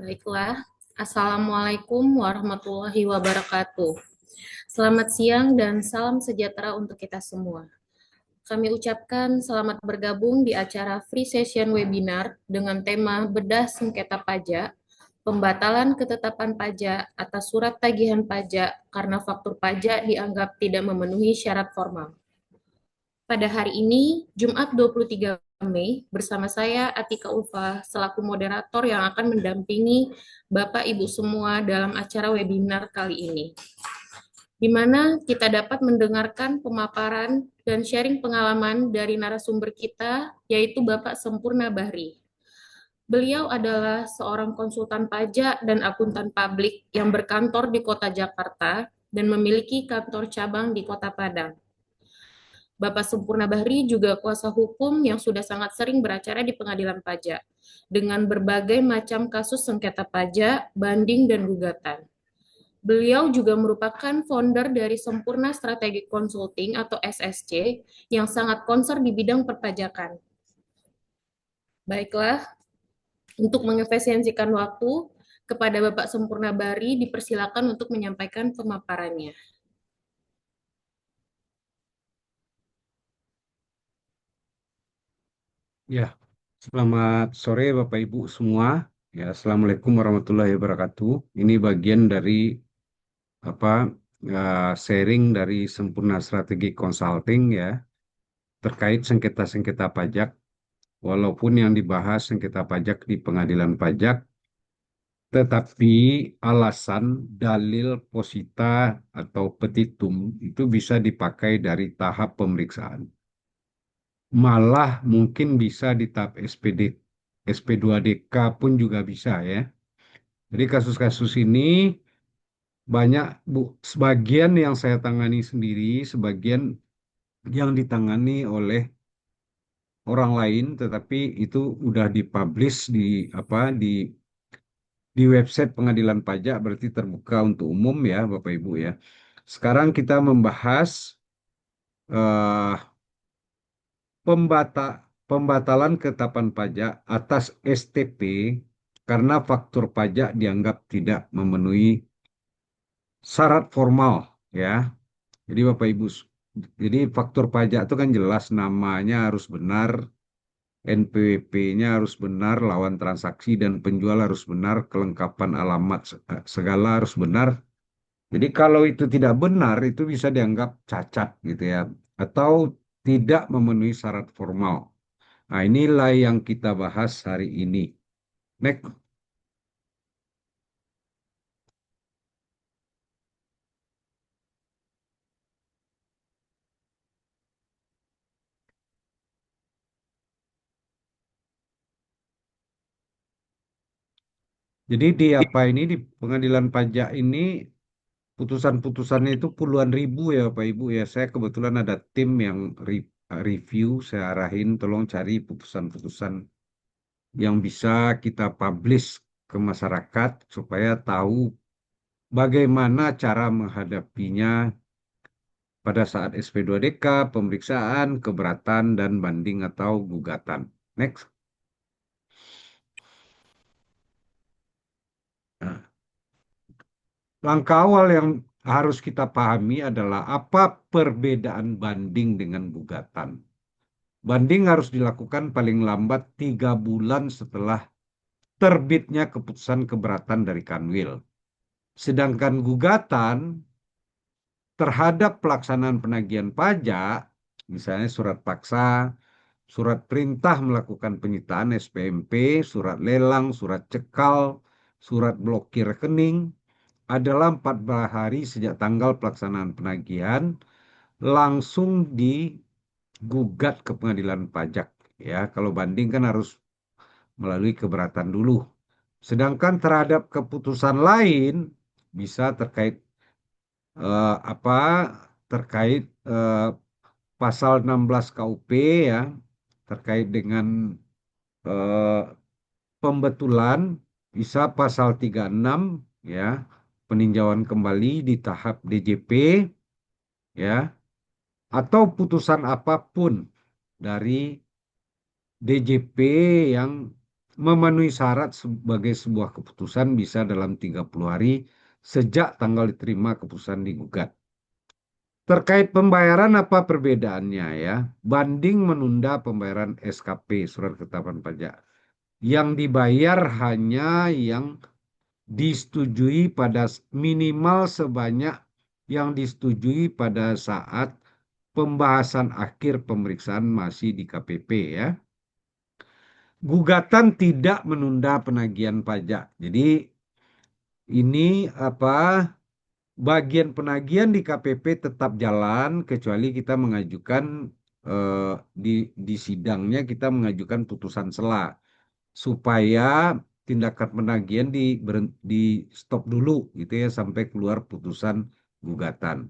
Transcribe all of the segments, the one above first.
Baiklah, Assalamualaikum warahmatullahi wabarakatuh. Selamat siang dan salam sejahtera untuk kita semua. Kami ucapkan selamat bergabung di acara free session webinar dengan tema Bedah Sengketa Pajak, Pembatalan Ketetapan Pajak atas Surat Tagihan Pajak karena faktur pajak dianggap tidak memenuhi syarat formal. Pada hari ini, Jumat 23 Mei, bersama saya Atika Ulfa selaku moderator yang akan mendampingi Bapak Ibu semua dalam acara webinar kali ini, di mana kita dapat mendengarkan pemaparan dan sharing pengalaman dari narasumber kita, yaitu Bapak Sempurna Bahri. Beliau adalah seorang konsultan pajak dan akuntan publik yang berkantor di Kota Jakarta dan memiliki kantor cabang di Kota Padang. Bapak Sempurna Bahri juga kuasa hukum yang sudah sangat sering beracara di pengadilan pajak dengan berbagai macam kasus sengketa pajak, banding, dan gugatan. Beliau juga merupakan founder dari Sempurna Strategic Consulting atau SSC yang sangat concern di bidang perpajakan. Baiklah, untuk mengefisiensikan waktu, kepada Bapak Sempurna Bahri dipersilakan untuk menyampaikan pemaparannya. Ya, selamat sore Bapak Ibu semua. Ya, Assalamualaikum warahmatullahi wabarakatuh. Ini bagian dari apa sharing dari Sempurna Strategi Consulting ya terkait sengketa-sengketa pajak. Walaupun yang dibahas sengketa pajak di pengadilan pajak, tetapi alasan, dalil, posita atau petitum itu bisa dipakai dari tahap pemeriksaan. Malah mungkin bisa di tahap SPD, SP2DK pun juga bisa ya. Jadi kasus-kasus ini banyak sebagian yang saya tangani sendiri, sebagian yang ditangani oleh orang lain, tetapi itu udah dipublish di website Pengadilan Pajak, berarti terbuka untuk umum ya Bapak Ibu ya. Sekarang kita membahas eh, pembatalan ketetapan pajak atas STP karena faktur pajak dianggap tidak memenuhi syarat formal ya. Jadi Bapak Ibu, jadi faktur pajak itu kan jelas namanya harus benar, NPWP-nya harus benar, lawan transaksi dan penjual harus benar, kelengkapan alamat segala harus benar. Jadi kalau itu tidak benar itu bisa dianggap cacat gitu ya, atau tidak memenuhi syarat formal. Nah, inilah yang kita bahas hari ini. Next. Jadi di apa ini di pengadilan pajak ini putusan-putusannya itu puluhan ribu ya Pak Ibu ya. Saya kebetulan ada tim yang review, saya arahin tolong cari putusan-putusan yang bisa kita publish ke masyarakat supaya tahu bagaimana cara menghadapinya pada saat SP2DK, pemeriksaan, keberatan, dan banding atau gugatan. Next. Nah, langkah awal yang harus kita pahami adalah apa perbedaan banding dengan gugatan. Banding harus dilakukan paling lambat 3 bulan setelah terbitnya keputusan keberatan dari Kanwil. Sedangkan gugatan terhadap pelaksanaan penagihan pajak, misalnya surat paksa, surat perintah melakukan penyitaan SPMP, surat lelang, surat cekal, surat blokir rekening, adalah 14 hari sejak tanggal pelaksanaan penagihan langsung digugat ke pengadilan pajak. Ya, kalau banding kan harus melalui keberatan dulu. Sedangkan terhadap keputusan lain bisa terkait apa terkait pasal 16 KUP ya terkait dengan eh, pembetulan bisa pasal 36 ya peninjauan kembali di tahap DJP ya atau putusan apapun dari DJP yang memenuhi syarat sebagai sebuah keputusan bisa dalam 30 hari sejak tanggal diterima keputusan digugat. Terkait pembayaran apa perbedaannya ya? Banding menunda pembayaran SKP, surat ketetapan pajak. Yang dibayar hanya yang disetujui pada minimal sebanyak yang disetujui pada saat pembahasan akhir pemeriksaan masih di KPP ya. Gugatan tidak menunda penagihan pajak. Jadi ini apa bagian penagihan di KPP tetap jalan kecuali kita mengajukan eh, di sidangnya kita mengajukan putusan sela supaya tindakan penagihan di stop dulu gitu ya sampai keluar putusan gugatan.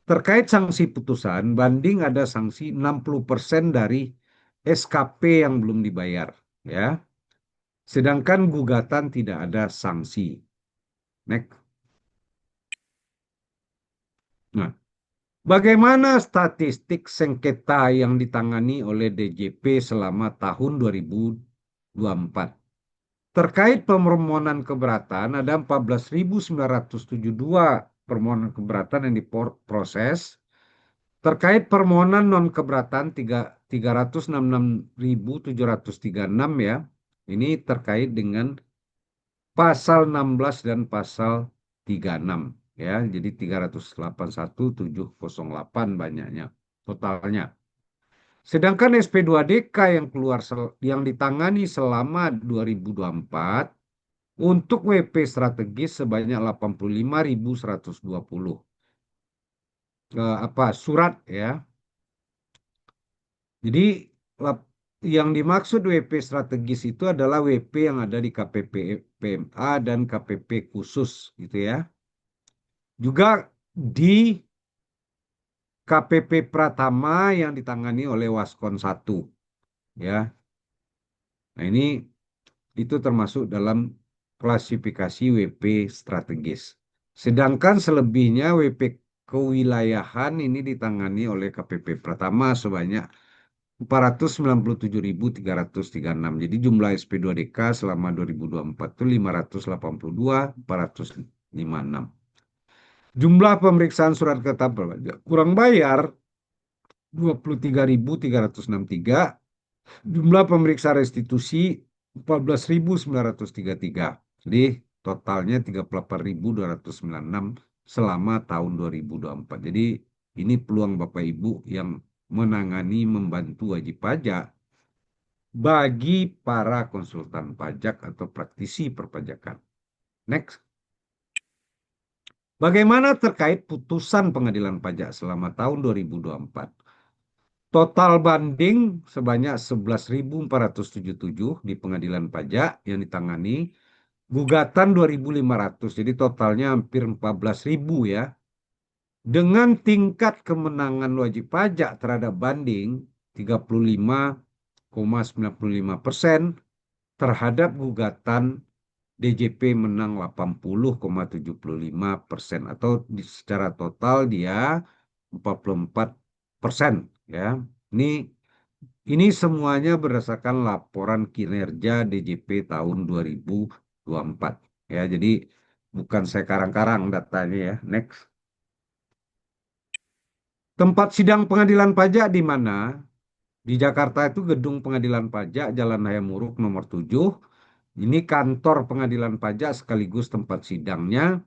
Terkait sanksi putusan, banding ada sanksi 60% dari SKP yang belum dibayar ya. Sedangkan gugatan tidak ada sanksi. Next. Nah, bagaimana statistik sengketa yang ditangani oleh DJP selama tahun 2024? Terkait permohonan keberatan, ada 14.972 permohonan keberatan yang diproses. Terkait permohonan non keberatan 366.736 ya. Ini terkait dengan pasal 16 dan pasal 36 ya. Jadi 381.708 banyaknya totalnya. Sedangkan SP2DK yang keluar yang ditangani selama 2024 untuk WP strategis sebanyak 85.120 surat ya. Jadi yang dimaksud WP strategis itu adalah WP yang ada di KPP PMA dan KPP khusus gitu ya. Juga di KPP Pratama yang ditangani oleh Waskon 1 ya. Nah, ini itu termasuk dalam klasifikasi WP strategis. Sedangkan selebihnya WP kewilayahan ini ditangani oleh KPP Pratama sebanyak 497.336. Jadi jumlah SP2DK selama 2024 itu 582.456. Jumlah pemeriksaan surat ketetapan pajak kurang bayar 23.363. Jumlah pemeriksa restitusi 14.933. Jadi totalnya 38.296 selama tahun 2024. Jadi ini peluang Bapak Ibu yang menangani membantu wajib pajak bagi para konsultan pajak atau praktisi perpajakan. Next. Bagaimana terkait putusan pengadilan pajak selama tahun 2024? Total banding sebanyak 11.477 di pengadilan pajak yang ditangani. Gugatan 2.500, jadi totalnya hampir 14.000 ya. Dengan tingkat kemenangan wajib pajak terhadap banding 35,95% terhadap gugatan DJP menang 80,75% atau secara total dia 44% ya. Ini semuanya berdasarkan laporan kinerja DJP tahun 2024 ya. Jadi bukan saya karang-karang datanya ya. Next. Tempat sidang pengadilan pajak di mana? Di Jakarta itu gedung pengadilan pajak Jalan Hayamuruk nomor 7. Ini kantor pengadilan pajak sekaligus tempat sidangnya.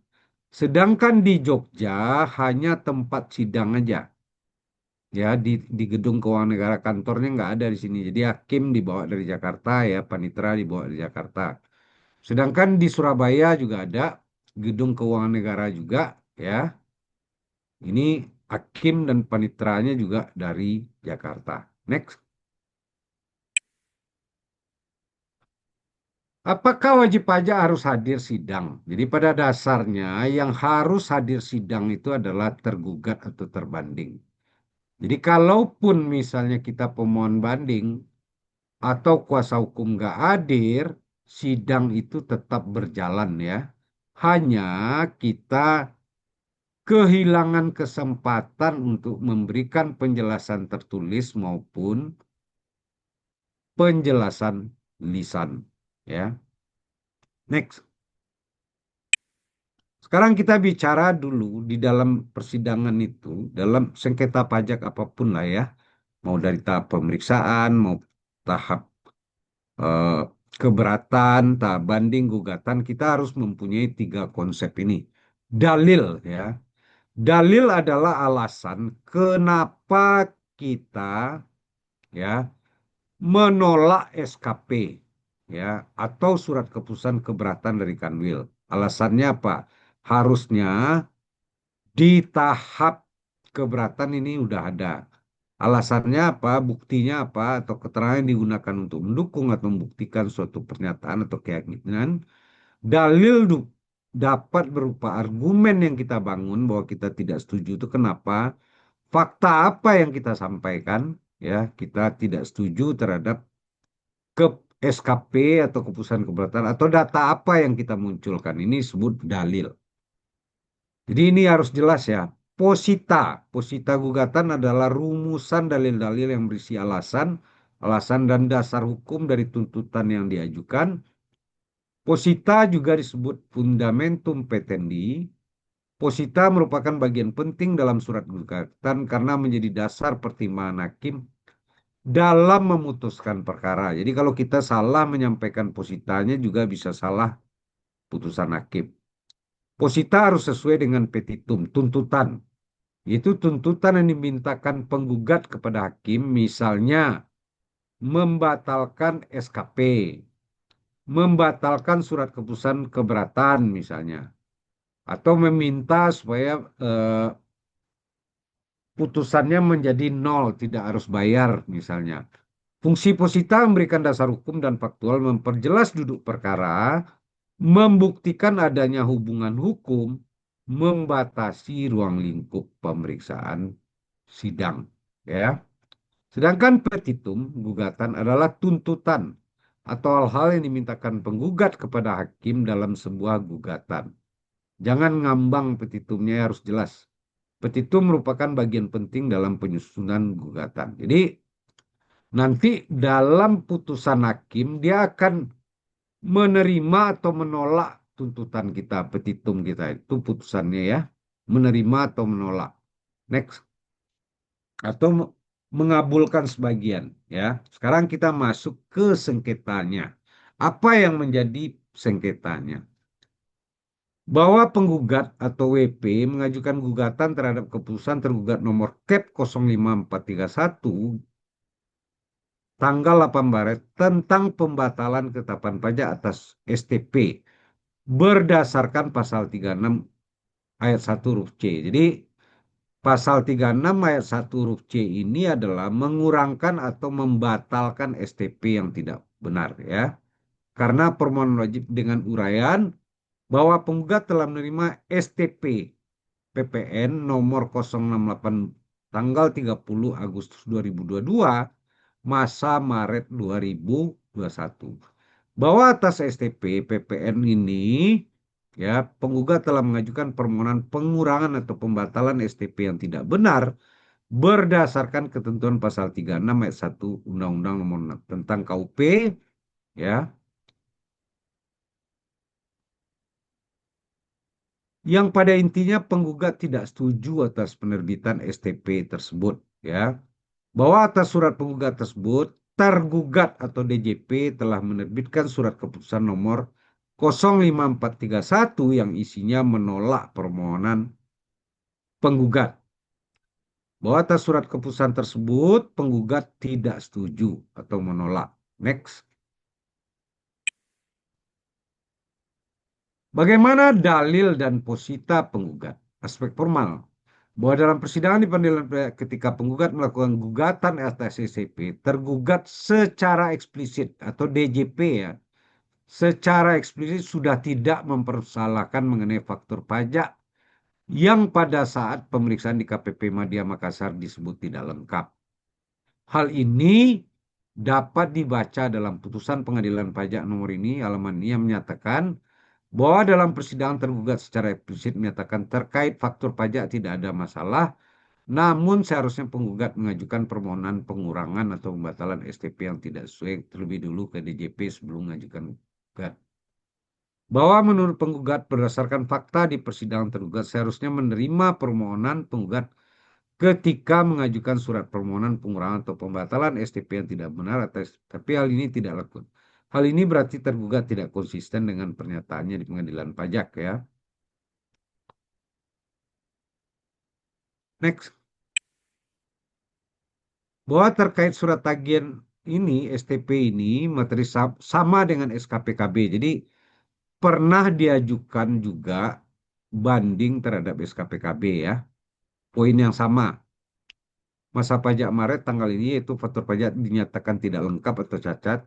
Sedangkan di Jogja hanya tempat sidang aja. Ya, di gedung keuangan negara kantornya nggak ada di sini. Jadi hakim dibawa dari Jakarta ya, panitera dibawa dari Jakarta. Sedangkan di Surabaya juga ada gedung keuangan negara juga ya. Ini hakim dan paniteranya juga dari Jakarta. Next. Apakah wajib pajak harus hadir sidang? Jadi pada dasarnya yang harus hadir sidang itu adalah tergugat atau terbanding. Jadi kalaupun misalnya kita pemohon banding atau kuasa hukum nggak hadir, sidang itu tetap berjalan ya. Hanya kita kehilangan kesempatan untuk memberikan penjelasan tertulis maupun penjelasan lisan. Ya, next. Sekarang kita bicara dulu di dalam persidangan itu, dalam sengketa pajak apapun lah ya, mau dari tahap pemeriksaan, mau tahap eh, keberatan, tahap banding, gugatan, kita harus mempunyai tiga konsep ini. Dalil ya, dalil adalah alasan kenapa kita ya menolak SKP ya atau surat keputusan keberatan dari Kanwil. Alasannya apa? Harusnya di tahap keberatan ini udah ada. Alasannya apa? Buktinya apa? Atau keterangan yang digunakan untuk mendukung atau membuktikan suatu pernyataan atau keyakinan. Dalil dapat berupa argumen yang kita bangun bahwa kita tidak setuju itu kenapa? Fakta apa yang kita sampaikan? Ya, kita tidak setuju terhadap ke SKP atau keputusan keberatan atau data apa yang kita munculkan. Ini disebut dalil. Jadi ini harus jelas ya. Posita, posita gugatan adalah rumusan dalil-dalil yang berisi alasan, alasan dan dasar hukum dari tuntutan yang diajukan. Posita juga disebut fundamentum petendi. Posita merupakan bagian penting dalam surat gugatan karena menjadi dasar pertimbangan hakim dalam memutuskan perkara. Jadi kalau kita salah menyampaikan positanya juga bisa salah putusan hakim. Posita harus sesuai dengan petitum, tuntutan. Itu tuntutan yang dimintakan penggugat kepada hakim, misalnya membatalkan SKP, membatalkan surat keputusan keberatan misalnya, atau meminta supaya putusannya menjadi nol, tidak harus bayar misalnya. Fungsi posita memberikan dasar hukum dan faktual, memperjelas duduk perkara, membuktikan adanya hubungan hukum, membatasi ruang lingkup pemeriksaan sidang. Ya. Sedangkan petitum, gugatan adalah tuntutan atau hal-hal yang dimintakan penggugat kepada hakim dalam sebuah gugatan. Jangan ngambang petitumnya harus jelas. Petitum merupakan bagian penting dalam penyusunan gugatan. Jadi nanti dalam putusan hakim dia akan menerima atau menolak tuntutan kita, petitum kita itu putusannya ya, menerima atau menolak. Next, atau mengabulkan sebagian ya. Sekarang kita masuk ke sengketanya. Apa yang menjadi sengketanya? Bahwa penggugat atau WP mengajukan gugatan terhadap keputusan tergugat nomor KEP 05431 tanggal 8 Maret tentang pembatalan ketetapan pajak atas STP berdasarkan pasal 36 ayat 1 huruf C. Jadi pasal 36 ayat 1 huruf C ini adalah mengurangkan atau membatalkan STP yang tidak benar ya. Karena permohonan wajib dengan uraian bahwa penggugat telah menerima STP PPN nomor 068 tanggal 30 Agustus 2022 masa Maret 2021. Bahwa atas STP PPN ini ya penggugat telah mengajukan permohonan pengurangan atau pembatalan STP yang tidak benar berdasarkan ketentuan pasal 36 ayat 1 Undang-Undang Nomor 6 tentang KUP ya, yang pada intinya penggugat tidak setuju atas penerbitan STP tersebut ya. Bahwa atas surat penggugat tersebut tergugat atau DJP telah menerbitkan surat keputusan nomor 05431 yang isinya menolak permohonan penggugat. Bahwa atas surat keputusan tersebut penggugat tidak setuju atau menolak. Next. Bagaimana dalil dan posita penggugat? Aspek formal. Bahwa dalam persidangan di pengadilan ketika penggugat melakukan gugatan atas SCP, tergugat secara eksplisit atau DJP ya, secara eksplisit sudah tidak mempersalahkan mengenai faktur pajak yang pada saat pemeriksaan di KPP Madya Makassar disebut tidak lengkap. Hal ini dapat dibaca dalam putusan pengadilan pajak nomor ini, halaman ini yang menyatakan bahwa dalam persidangan tergugat secara eksplisit menyatakan terkait faktur pajak tidak ada masalah, Namun seharusnya penggugat mengajukan permohonan pengurangan atau pembatalan STP yang tidak sesuai terlebih dulu ke DJP sebelum mengajukan gugat. Bahwa menurut penggugat berdasarkan fakta di persidangan tergugat seharusnya menerima permohonan penggugat ketika mengajukan surat permohonan pengurangan atau pembatalan STP yang tidak benar, tapi hal ini tidak laku. Hal ini berarti tergugat tidak konsisten dengan pernyataannya di pengadilan pajak ya. Next. Bahwa terkait surat tagihan ini, STP ini, materi sama dengan SKPKB. Jadi pernah diajukan juga banding terhadap SKPKB ya. Poin yang sama. Masa pajak Maret tanggal ini yaitu faktur pajak dinyatakan tidak lengkap atau cacat.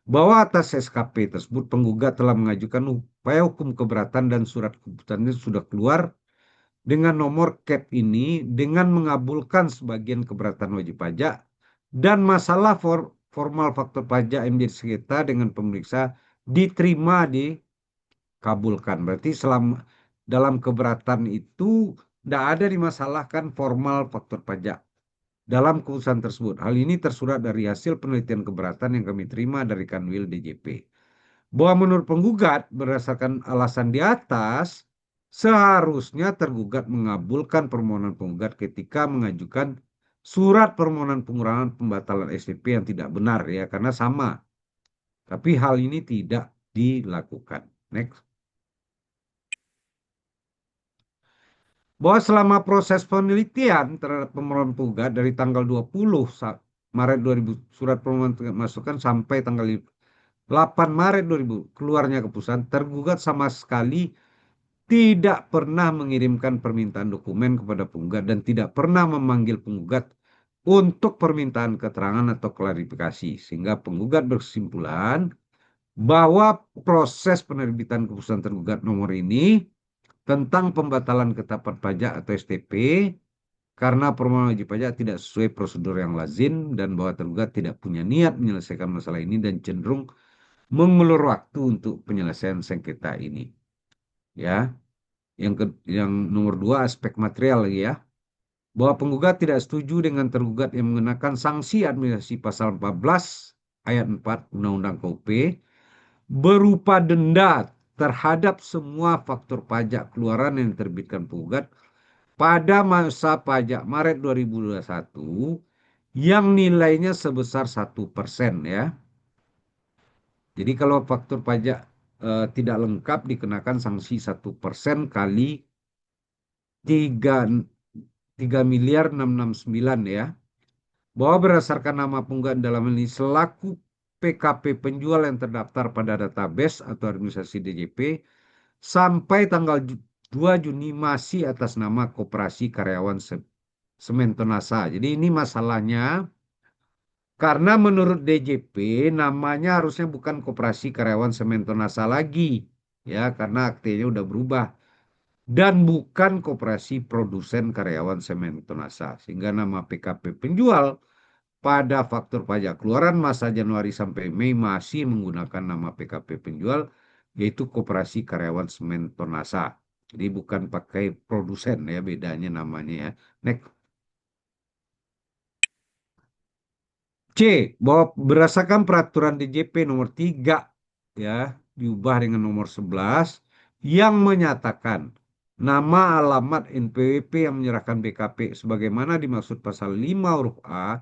Bahwa atas SKP tersebut penggugat telah mengajukan upaya hukum keberatan dan surat keputusannya sudah keluar dengan nomor CAP ini dengan mengabulkan sebagian keberatan wajib pajak dan masalah formal faktur pajak yang menjadi sengketa dengan pemeriksa diterima dikabulkan. Berarti selama dalam keberatan itu tidak ada dimasalahkan formal faktur pajak dalam keputusan tersebut. Hal ini tersurat dari hasil penelitian keberatan yang kami terima dari Kanwil DJP. Bahwa menurut penggugat, berdasarkan alasan di atas, seharusnya tergugat mengabulkan permohonan penggugat ketika mengajukan surat permohonan pengurangan pembatalan SPP yang tidak benar ya, karena sama. Tapi hal ini tidak dilakukan. Next. Bahwa selama proses penelitian terhadap permohonan penggugat dari tanggal 20 Maret 2000 surat permohonan masukan sampai tanggal 8 Maret 2000 keluarnya keputusan, tergugat sama sekali tidak pernah mengirimkan permintaan dokumen kepada penggugat dan tidak pernah memanggil penggugat untuk permintaan keterangan atau klarifikasi. Sehingga penggugat berkesimpulan bahwa proses penerbitan keputusan tergugat nomor ini tentang pembatalan ketetapan pajak atau STP karena permohonan wajib pajak tidak sesuai prosedur yang lazim dan bahwa tergugat tidak punya niat menyelesaikan masalah ini dan cenderung mengulur waktu untuk penyelesaian sengketa ini. Ya, yang nomor dua aspek material lagi ya, bahwa penggugat tidak setuju dengan tergugat yang mengenakan sanksi administrasi pasal 14 ayat 4 Undang-Undang KUP berupa denda terhadap semua faktur pajak keluaran yang diterbitkan penggugat pada masa pajak Maret 2021 yang nilainya sebesar 1% ya. Jadi kalau faktur pajak tidak lengkap dikenakan sanksi 1% kali 3 miliar 669 ya. Bahwa berdasarkan nama penggugat dalam ini selaku PKP penjual yang terdaftar pada database atau administrasi DJP sampai tanggal 2 Juni masih atas nama Koperasi Karyawan Sementonasa. Jadi ini masalahnya karena menurut DJP namanya harusnya bukan Koperasi Karyawan Sementonasa lagi ya karena aktenya udah berubah dan bukan Koperasi Produsen Karyawan Sementonasa sehingga nama PKP penjual pada faktur pajak keluaran masa Januari sampai Mei masih menggunakan nama PKP penjual yaitu Koperasi Karyawan Sementonasa. Jadi bukan pakai produsen ya bedanya namanya ya. Next. C. Bahwa berdasarkan peraturan DJP nomor 3 ya diubah dengan nomor 11 yang menyatakan nama alamat NPWP yang menyerahkan BKP sebagaimana dimaksud pasal 5 huruf A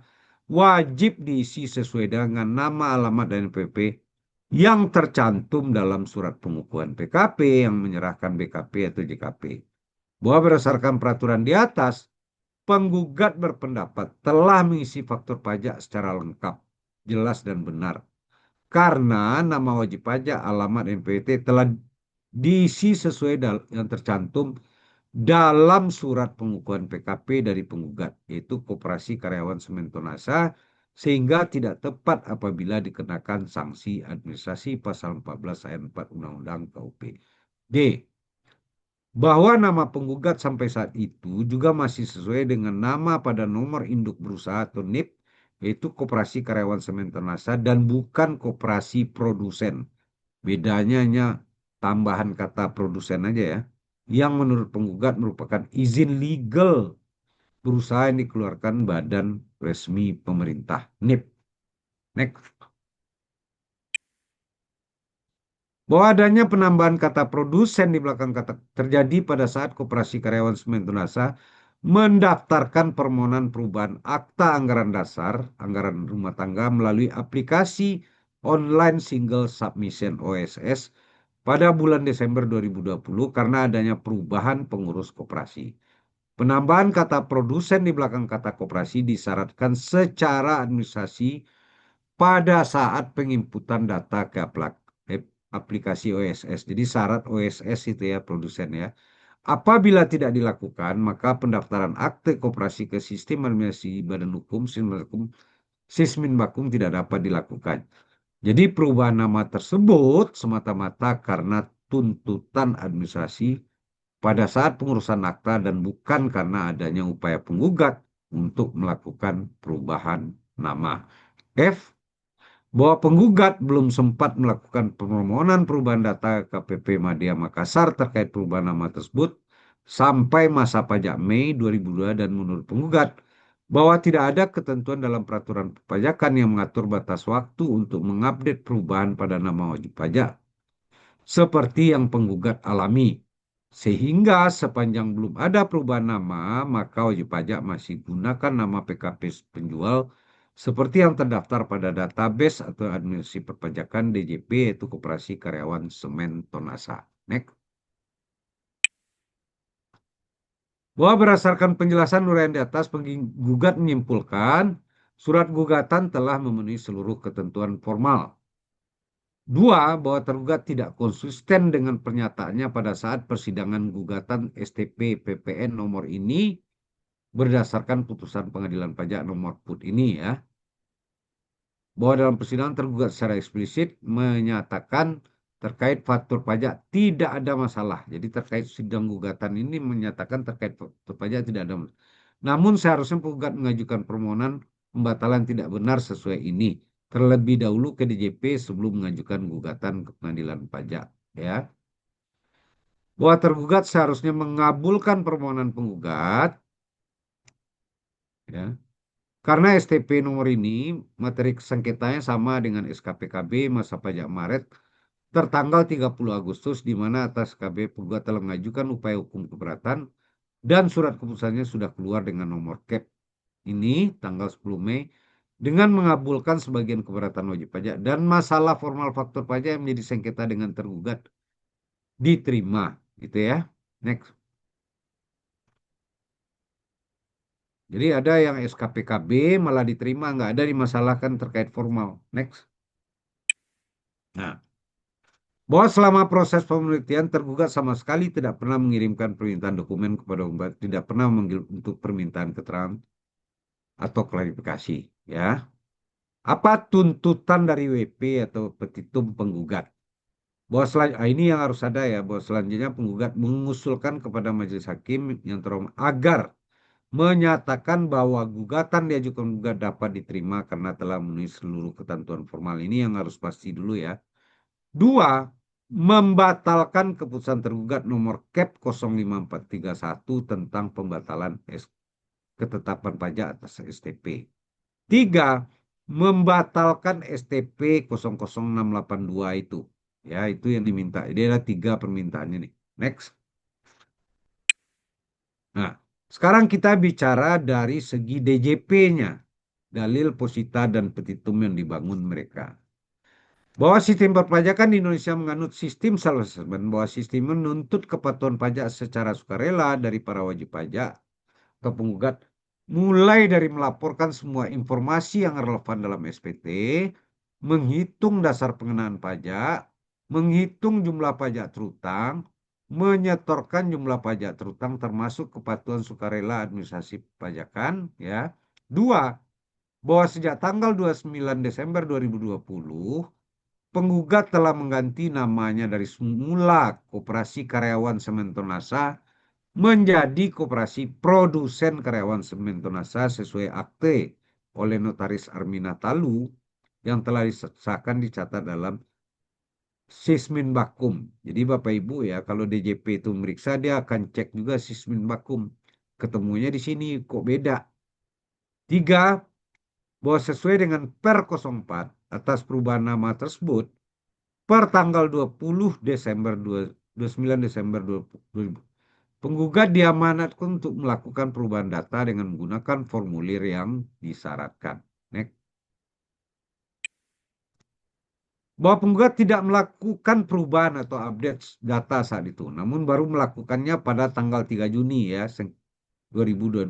wajib diisi sesuai dengan nama alamat dan NPWP yang tercantum dalam surat pengukuhan PKP yang menyerahkan BKP atau JKP. Bahwa berdasarkan peraturan di atas penggugat berpendapat telah mengisi faktur pajak secara lengkap, jelas dan benar. Karena nama wajib pajak, alamat NPWP telah diisi sesuai yang tercantum dalam surat pengukuhan PKP dari penggugat, yaitu Koperasi Karyawan Sementonasa, sehingga tidak tepat apabila dikenakan sanksi administrasi pasal 14 ayat 4 Undang-Undang KUP. D. Bahwa nama penggugat sampai saat itu juga masih sesuai dengan nama pada nomor induk berusaha atau NIP, yaitu Koperasi Karyawan Sementonasa dan bukan Koperasi Produsen. Bedanya hanya tambahan kata produsen aja ya, yang menurut penggugat merupakan izin legal berusaha yang dikeluarkan badan resmi pemerintah. NIP. Next. Bahwa adanya penambahan kata produsen di belakang kata terjadi pada saat Koperasi Karyawan Semen Tunasa mendaftarkan permohonan perubahan akta anggaran dasar, anggaran rumah tangga melalui aplikasi online single submission OSS pada bulan Desember 2020 karena adanya perubahan pengurus koperasi. Penambahan kata produsen di belakang kata koperasi disyaratkan secara administrasi pada saat penginputan data ke aplikasi OSS. Jadi syarat OSS itu ya produsen ya. Apabila tidak dilakukan, maka pendaftaran akte koperasi ke sistem administrasi badan hukum, Sisminbakum tidak dapat dilakukan. Jadi perubahan nama tersebut semata-mata karena tuntutan administrasi pada saat pengurusan akta dan bukan karena adanya upaya penggugat untuk melakukan perubahan nama. F. Bahwa penggugat belum sempat melakukan permohonan perubahan data KPP Madya Makassar terkait perubahan nama tersebut sampai masa pajak Mei 2002 dan menurut penggugat bahwa tidak ada ketentuan dalam peraturan perpajakan yang mengatur batas waktu untuk mengupdate perubahan pada nama wajib pajak seperti yang penggugat alami. Sehingga sepanjang belum ada perubahan nama, maka wajib pajak masih gunakan nama PKP penjual seperti yang terdaftar pada database atau administrasi perpajakan DJP yaitu Koperasi Karyawan Semen Tonasa. Next. Bahwa berdasarkan penjelasan uraian di atas, penggugat menyimpulkan surat gugatan telah memenuhi seluruh ketentuan formal. Dua, bahwa tergugat tidak konsisten dengan pernyataannya pada saat persidangan gugatan STP PPN nomor ini berdasarkan putusan pengadilan pajak nomor PUT ini ya. Bahwa dalam persidangan tergugat secara eksplisit menyatakan terkait faktur pajak tidak ada masalah. Jadi terkait sidang gugatan ini menyatakan terkait faktur pajak tidak ada masalah. Namun seharusnya penggugat mengajukan permohonan pembatalan tidak benar sesuai ini terlebih dahulu ke DJP sebelum mengajukan gugatan ke pengadilan pajak ya. Bahwa tergugat seharusnya mengabulkan permohonan penggugat ya. Karena STP nomor ini materi sengketanya sama dengan SKPKB masa pajak Maret tertanggal 30 Agustus di mana atas KB penggugat telah mengajukan upaya hukum keberatan dan surat keputusannya sudah keluar dengan nomor KEP ini tanggal 10 Mei dengan mengabulkan sebagian keberatan wajib pajak dan masalah formal faktur pajak yang menjadi sengketa dengan tergugat diterima gitu ya. Next. Jadi ada yang SKPKB malah diterima, nggak ada dimasalahkan terkait formal. Next. Nah, bahwa selama proses penelitian tergugat sama sekali tidak pernah mengirimkan permintaan dokumen kepada penggugat, tidak pernah memanggil untuk permintaan keterangan atau klarifikasi. Ya, apa tuntutan dari WP atau petitum penggugat? Bahwa ini yang harus ada ya, bahwa selanjutnya penggugat mengusulkan kepada majelis hakim yang terhormat agar menyatakan bahwa gugatan diajukan penggugat dapat diterima karena telah memenuhi seluruh ketentuan formal ini yang harus pasti dulu ya. Dua, membatalkan keputusan tergugat nomor KEP 05431 tentang pembatalan ketetapan pajak atas STP. Tiga, membatalkan STP 00682 itu. Ya, itu yang diminta. Ini ada tiga permintaannya nih. Next. Nah, sekarang kita bicara dari segi DJP-nya. Dalil, posita, dan petitum yang dibangun mereka. Bahwa sistem perpajakan di Indonesia menganut sistem self-assessment, bahwa sistem menuntut kepatuhan pajak secara sukarela dari para wajib pajak ke penggugat, mulai dari melaporkan semua informasi yang relevan dalam SPT, menghitung dasar pengenaan pajak, menghitung jumlah pajak terutang, menyetorkan jumlah pajak terutang termasuk kepatuhan sukarela administrasi pajakan, ya. Dua, bahwa sejak tanggal 29 Desember 2020 penggugat telah mengganti namanya dari semula Koperasi Karyawan Semen Tonasa menjadi Koperasi Produsen Karyawan Semen Tonasa sesuai akte oleh Notaris Armina Talu yang telah disahkan dicatat dalam Sisminbakum. Jadi Bapak Ibu ya, kalau DJP itu meriksa dia akan cek juga Sisminbakum. ketemunya di sini kok beda. Tiga, bahwa sesuai dengan Per 04 atas perubahan nama tersebut per tanggal 20 Desember 29 Desember 2000, penggugat diamanatkan untuk melakukan perubahan data dengan menggunakan formulir yang disyaratkan. Next. Bahwa penggugat tidak melakukan perubahan atau update data saat itu, namun baru melakukannya pada tanggal 3 Juni ya 2022.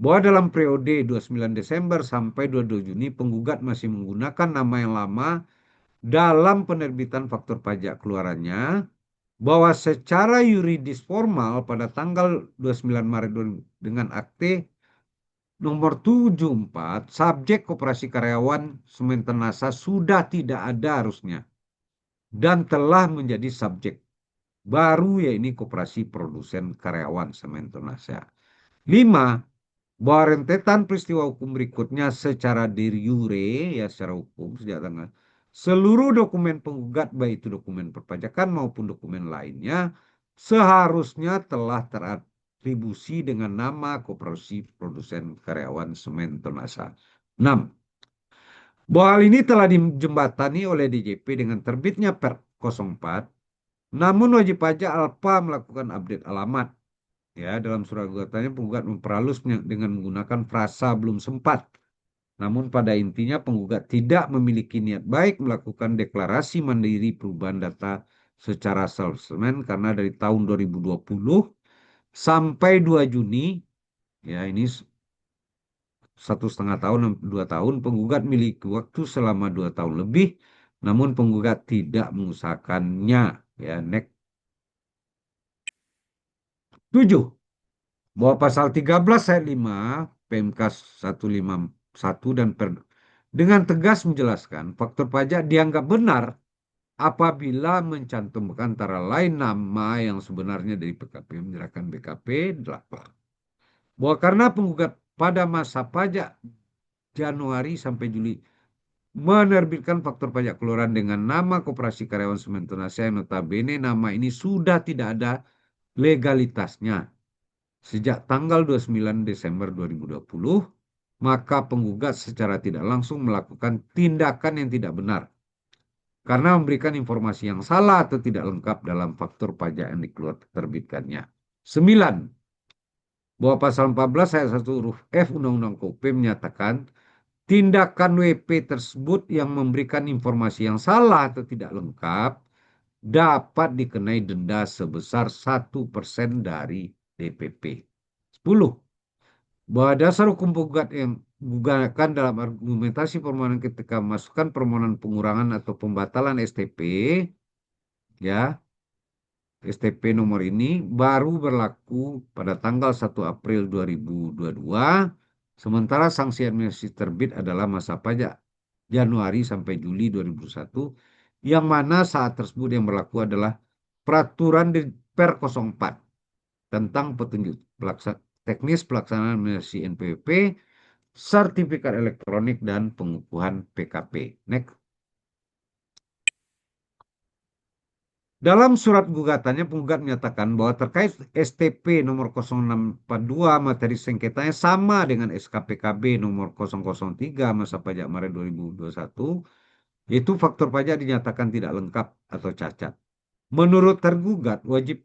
Bahwa dalam periode 29 Desember sampai 22 Juni penggugat masih menggunakan nama yang lama dalam penerbitan faktur pajak keluarannya, bahwa secara yuridis formal pada tanggal 29 Maret dengan akte nomor 74, subjek koperasi karyawan Semen Tenasa sudah tidak ada harusnya dan telah menjadi subjek baru, yaitu koperasi produsen karyawan Semen Tenasa. 5, bahwa rentetan peristiwa hukum berikutnya secara de jure, ya secara hukum sejak tanggal seluruh dokumen penggugat baik itu dokumen perpajakan maupun dokumen lainnya seharusnya telah teratribusi dengan nama koperasi produsen karyawan Semen Tenasa. 6, bahwa hal ini telah dijembatani oleh DJP dengan terbitnya Per 04, namun wajib pajak alpa melakukan update alamat. Ya, dalam surat gugatannya penggugat memperhalus dengan menggunakan frasa belum sempat. Namun pada intinya penggugat tidak memiliki niat baik melakukan deklarasi mandiri perubahan data secara self-assessment karena dari tahun 2020 sampai 2 Juni, ya ini 1,5 tahun, 2 tahun, penggugat memiliki waktu selama 2 tahun lebih, namun penggugat tidak mengusahakannya. Ya, next. 7, bahwa pasal 13 ayat 5 PMK 151 dan dengan tegas menjelaskan faktur pajak dianggap benar apabila mencantumkan antara lain nama yang sebenarnya dari PKP menyerahkan BKP 8. Bahwa karena penggugat pada masa pajak Januari sampai Juli menerbitkan faktur pajak keluaran dengan nama Koperasi Karyawan Semen Tenasa yang notabene nama ini sudah tidak ada legalitasnya sejak tanggal 29 Desember 2020, maka penggugat secara tidak langsung melakukan tindakan yang tidak benar karena memberikan informasi yang salah atau tidak lengkap dalam faktur pajak yang diterbitkannya. 9, bahwa pasal 14 ayat 1 huruf F Undang-Undang KUP menyatakan tindakan WP tersebut yang memberikan informasi yang salah atau tidak lengkap dapat dikenai denda sebesar 1% dari DPP. 10, bahwa dasar hukum penggugat yang digunakan dalam argumentasi permohonan ketika memasukkan permohonan pengurangan atau pembatalan STP, ya, STP nomor ini baru berlaku pada tanggal 1 April 2022, sementara sanksi administrasi terbit adalah masa pajak Januari sampai Juli 2021, yang mana saat tersebut yang berlaku adalah peraturan di Per 04 tentang petunjuk teknis pelaksanaan administrasi NPWP, sertifikat elektronik, dan pengukuhan PKP. Next. Dalam surat gugatannya, penggugat menyatakan bahwa terkait STP nomor 0642 materi sengketanya sama dengan SKPKB nomor 003 masa pajak Maret 2021, yaitu faktur pajak dinyatakan tidak lengkap atau cacat. Menurut tergugat, wajib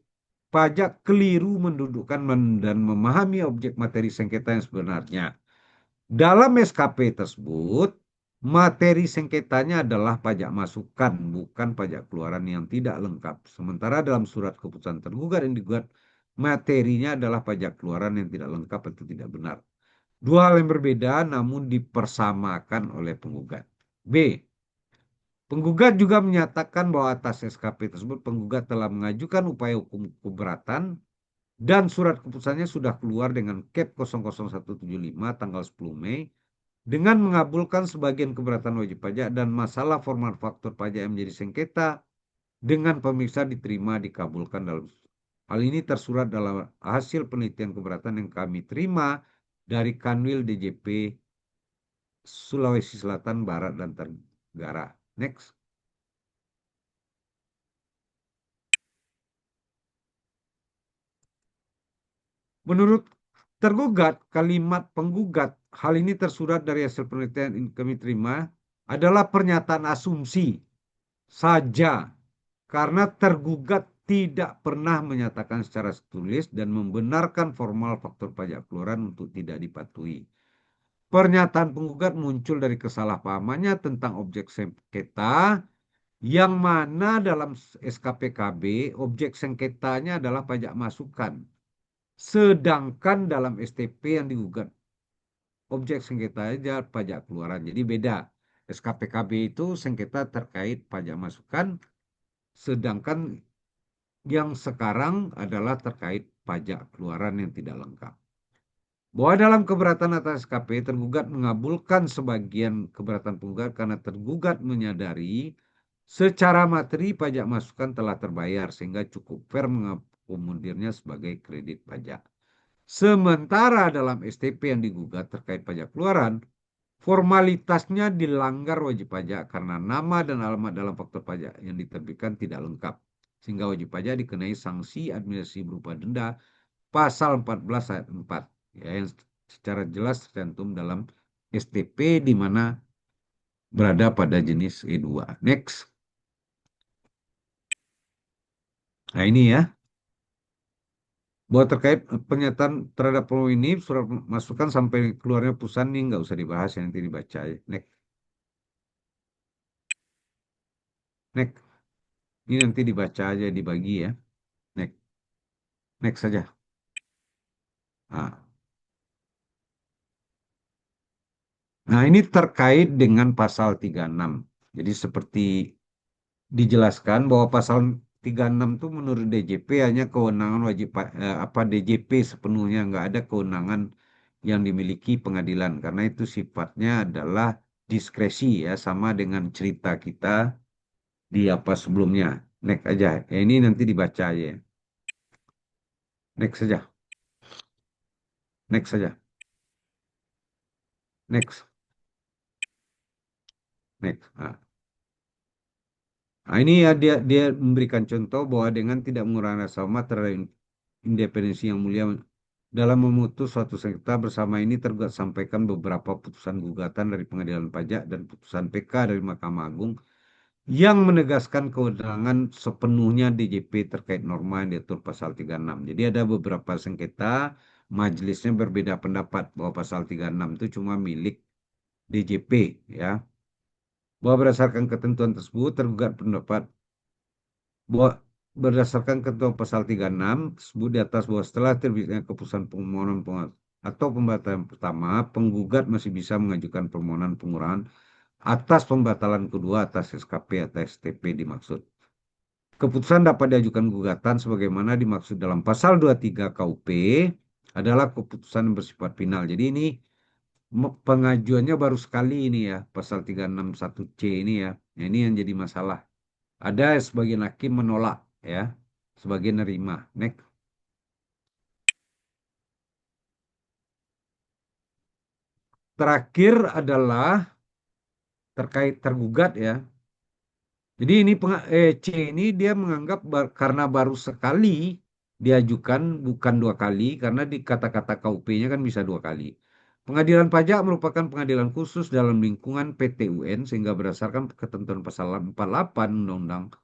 pajak keliru mendudukkan dan memahami objek materi sengketa yang sebenarnya. Dalam SKP tersebut, materi sengketanya adalah pajak masukan, bukan pajak keluaran yang tidak lengkap. Sementara dalam surat keputusan tergugat yang digugat, materinya adalah pajak keluaran yang tidak lengkap atau tidak benar. Dua hal yang berbeda namun dipersamakan oleh penggugat. B. Penggugat juga menyatakan bahwa atas SKP tersebut penggugat telah mengajukan upaya hukum keberatan dan surat keputusannya sudah keluar dengan Cap 00175 tanggal 10 Mei dengan mengabulkan sebagian keberatan wajib pajak dan masalah formal faktur pajak yang menjadi sengketa dengan pemirsa diterima dikabulkan dalam. Hal ini tersurat dalam hasil penelitian keberatan yang kami terima dari Kanwil DJP Sulawesi Selatan, Barat, dan Tenggara. Next. Menurut tergugat, kalimat penggugat, hal ini tersurat dari hasil penelitian yang kami terima, adalah pernyataan asumsi saja, karena tergugat tidak pernah menyatakan secara tertulis dan membenarkan formal faktor pajak keluaran untuk tidak dipatuhi. Pernyataan penggugat muncul dari kesalahpahamannya tentang objek sengketa, yang mana dalam SKPKB objek sengketanya adalah pajak masukan. Sedangkan dalam STP yang digugat objek sengketa aja pajak keluaran. Jadi beda. SKPKB itu sengketa terkait pajak masukan, sedangkan yang sekarang adalah terkait pajak keluaran yang tidak lengkap. Bahwa dalam keberatan atas SKP, tergugat mengabulkan sebagian keberatan penggugat karena tergugat menyadari secara materi pajak masukan telah terbayar sehingga cukup fair mengakomodirnya sebagai kredit pajak. Sementara dalam STP yang digugat terkait pajak keluaran, formalitasnya dilanggar wajib pajak karena nama dan alamat dalam faktur pajak yang diterbitkan tidak lengkap, sehingga wajib pajak dikenai sanksi administrasi berupa denda pasal 14 ayat 4, ya, yang secara jelas tercantum dalam STP di mana berada pada jenis E2. Next. Nah ini ya, bahwa terkait pernyataan terhadap pemohon ini, surat masukan sampai keluarnya putusan ini nggak usah dibahas, yang nanti dibaca ya. Next. Next. Ini nanti dibaca aja, dibagi ya. Next. Next saja. Nah, ini terkait dengan pasal 36. Jadi seperti dijelaskan bahwa pasal 36 itu menurut DJP hanya kewenangan wajib apa DJP sepenuhnya, nggak ada kewenangan yang dimiliki pengadilan karena itu sifatnya adalah diskresi ya, sama dengan cerita kita di apa sebelumnya. Next aja. Ya, ini nanti dibaca aja. Next saja. Next saja. Next. Next. Nah, ini ya dia memberikan contoh bahwa dengan tidak mengurangi rasa hormat terhadap independensi yang mulia dalam memutus suatu sengketa bersama ini tergugat sampaikan beberapa putusan gugatan dari Pengadilan Pajak dan putusan PK dari Mahkamah Agung yang menegaskan kewenangan sepenuhnya DJP terkait norma yang diatur pasal 36. Jadi ada beberapa sengketa, majelisnya berbeda pendapat bahwa pasal 36 itu cuma milik DJP ya. Bahwa berdasarkan ketentuan tersebut tergugat pendapat bahwa berdasarkan ketentuan pasal 36 tersebut di atas, bahwa setelah terbitnya keputusan permohonan atau pembatalan pertama, penggugat masih bisa mengajukan permohonan pengurangan atas pembatalan kedua atas SKP atau STP dimaksud. Keputusan dapat diajukan gugatan sebagaimana dimaksud dalam pasal 23 KUP adalah keputusan yang bersifat final. Jadi ini pengajuannya baru sekali ini ya, pasal 361C ini ya. Nah, ini yang jadi masalah. Ada sebagian hakim menolak ya, sebagian nerima. Next. Terakhir adalah terkait tergugat ya. Jadi ini C ini dia menganggap karena baru sekali diajukan, bukan dua kali, karena di kata-kata KUP-nya kan bisa dua kali. Pengadilan pajak merupakan pengadilan khusus dalam lingkungan PT UN sehingga berdasarkan ketentuan pasal 48 Undang-Undang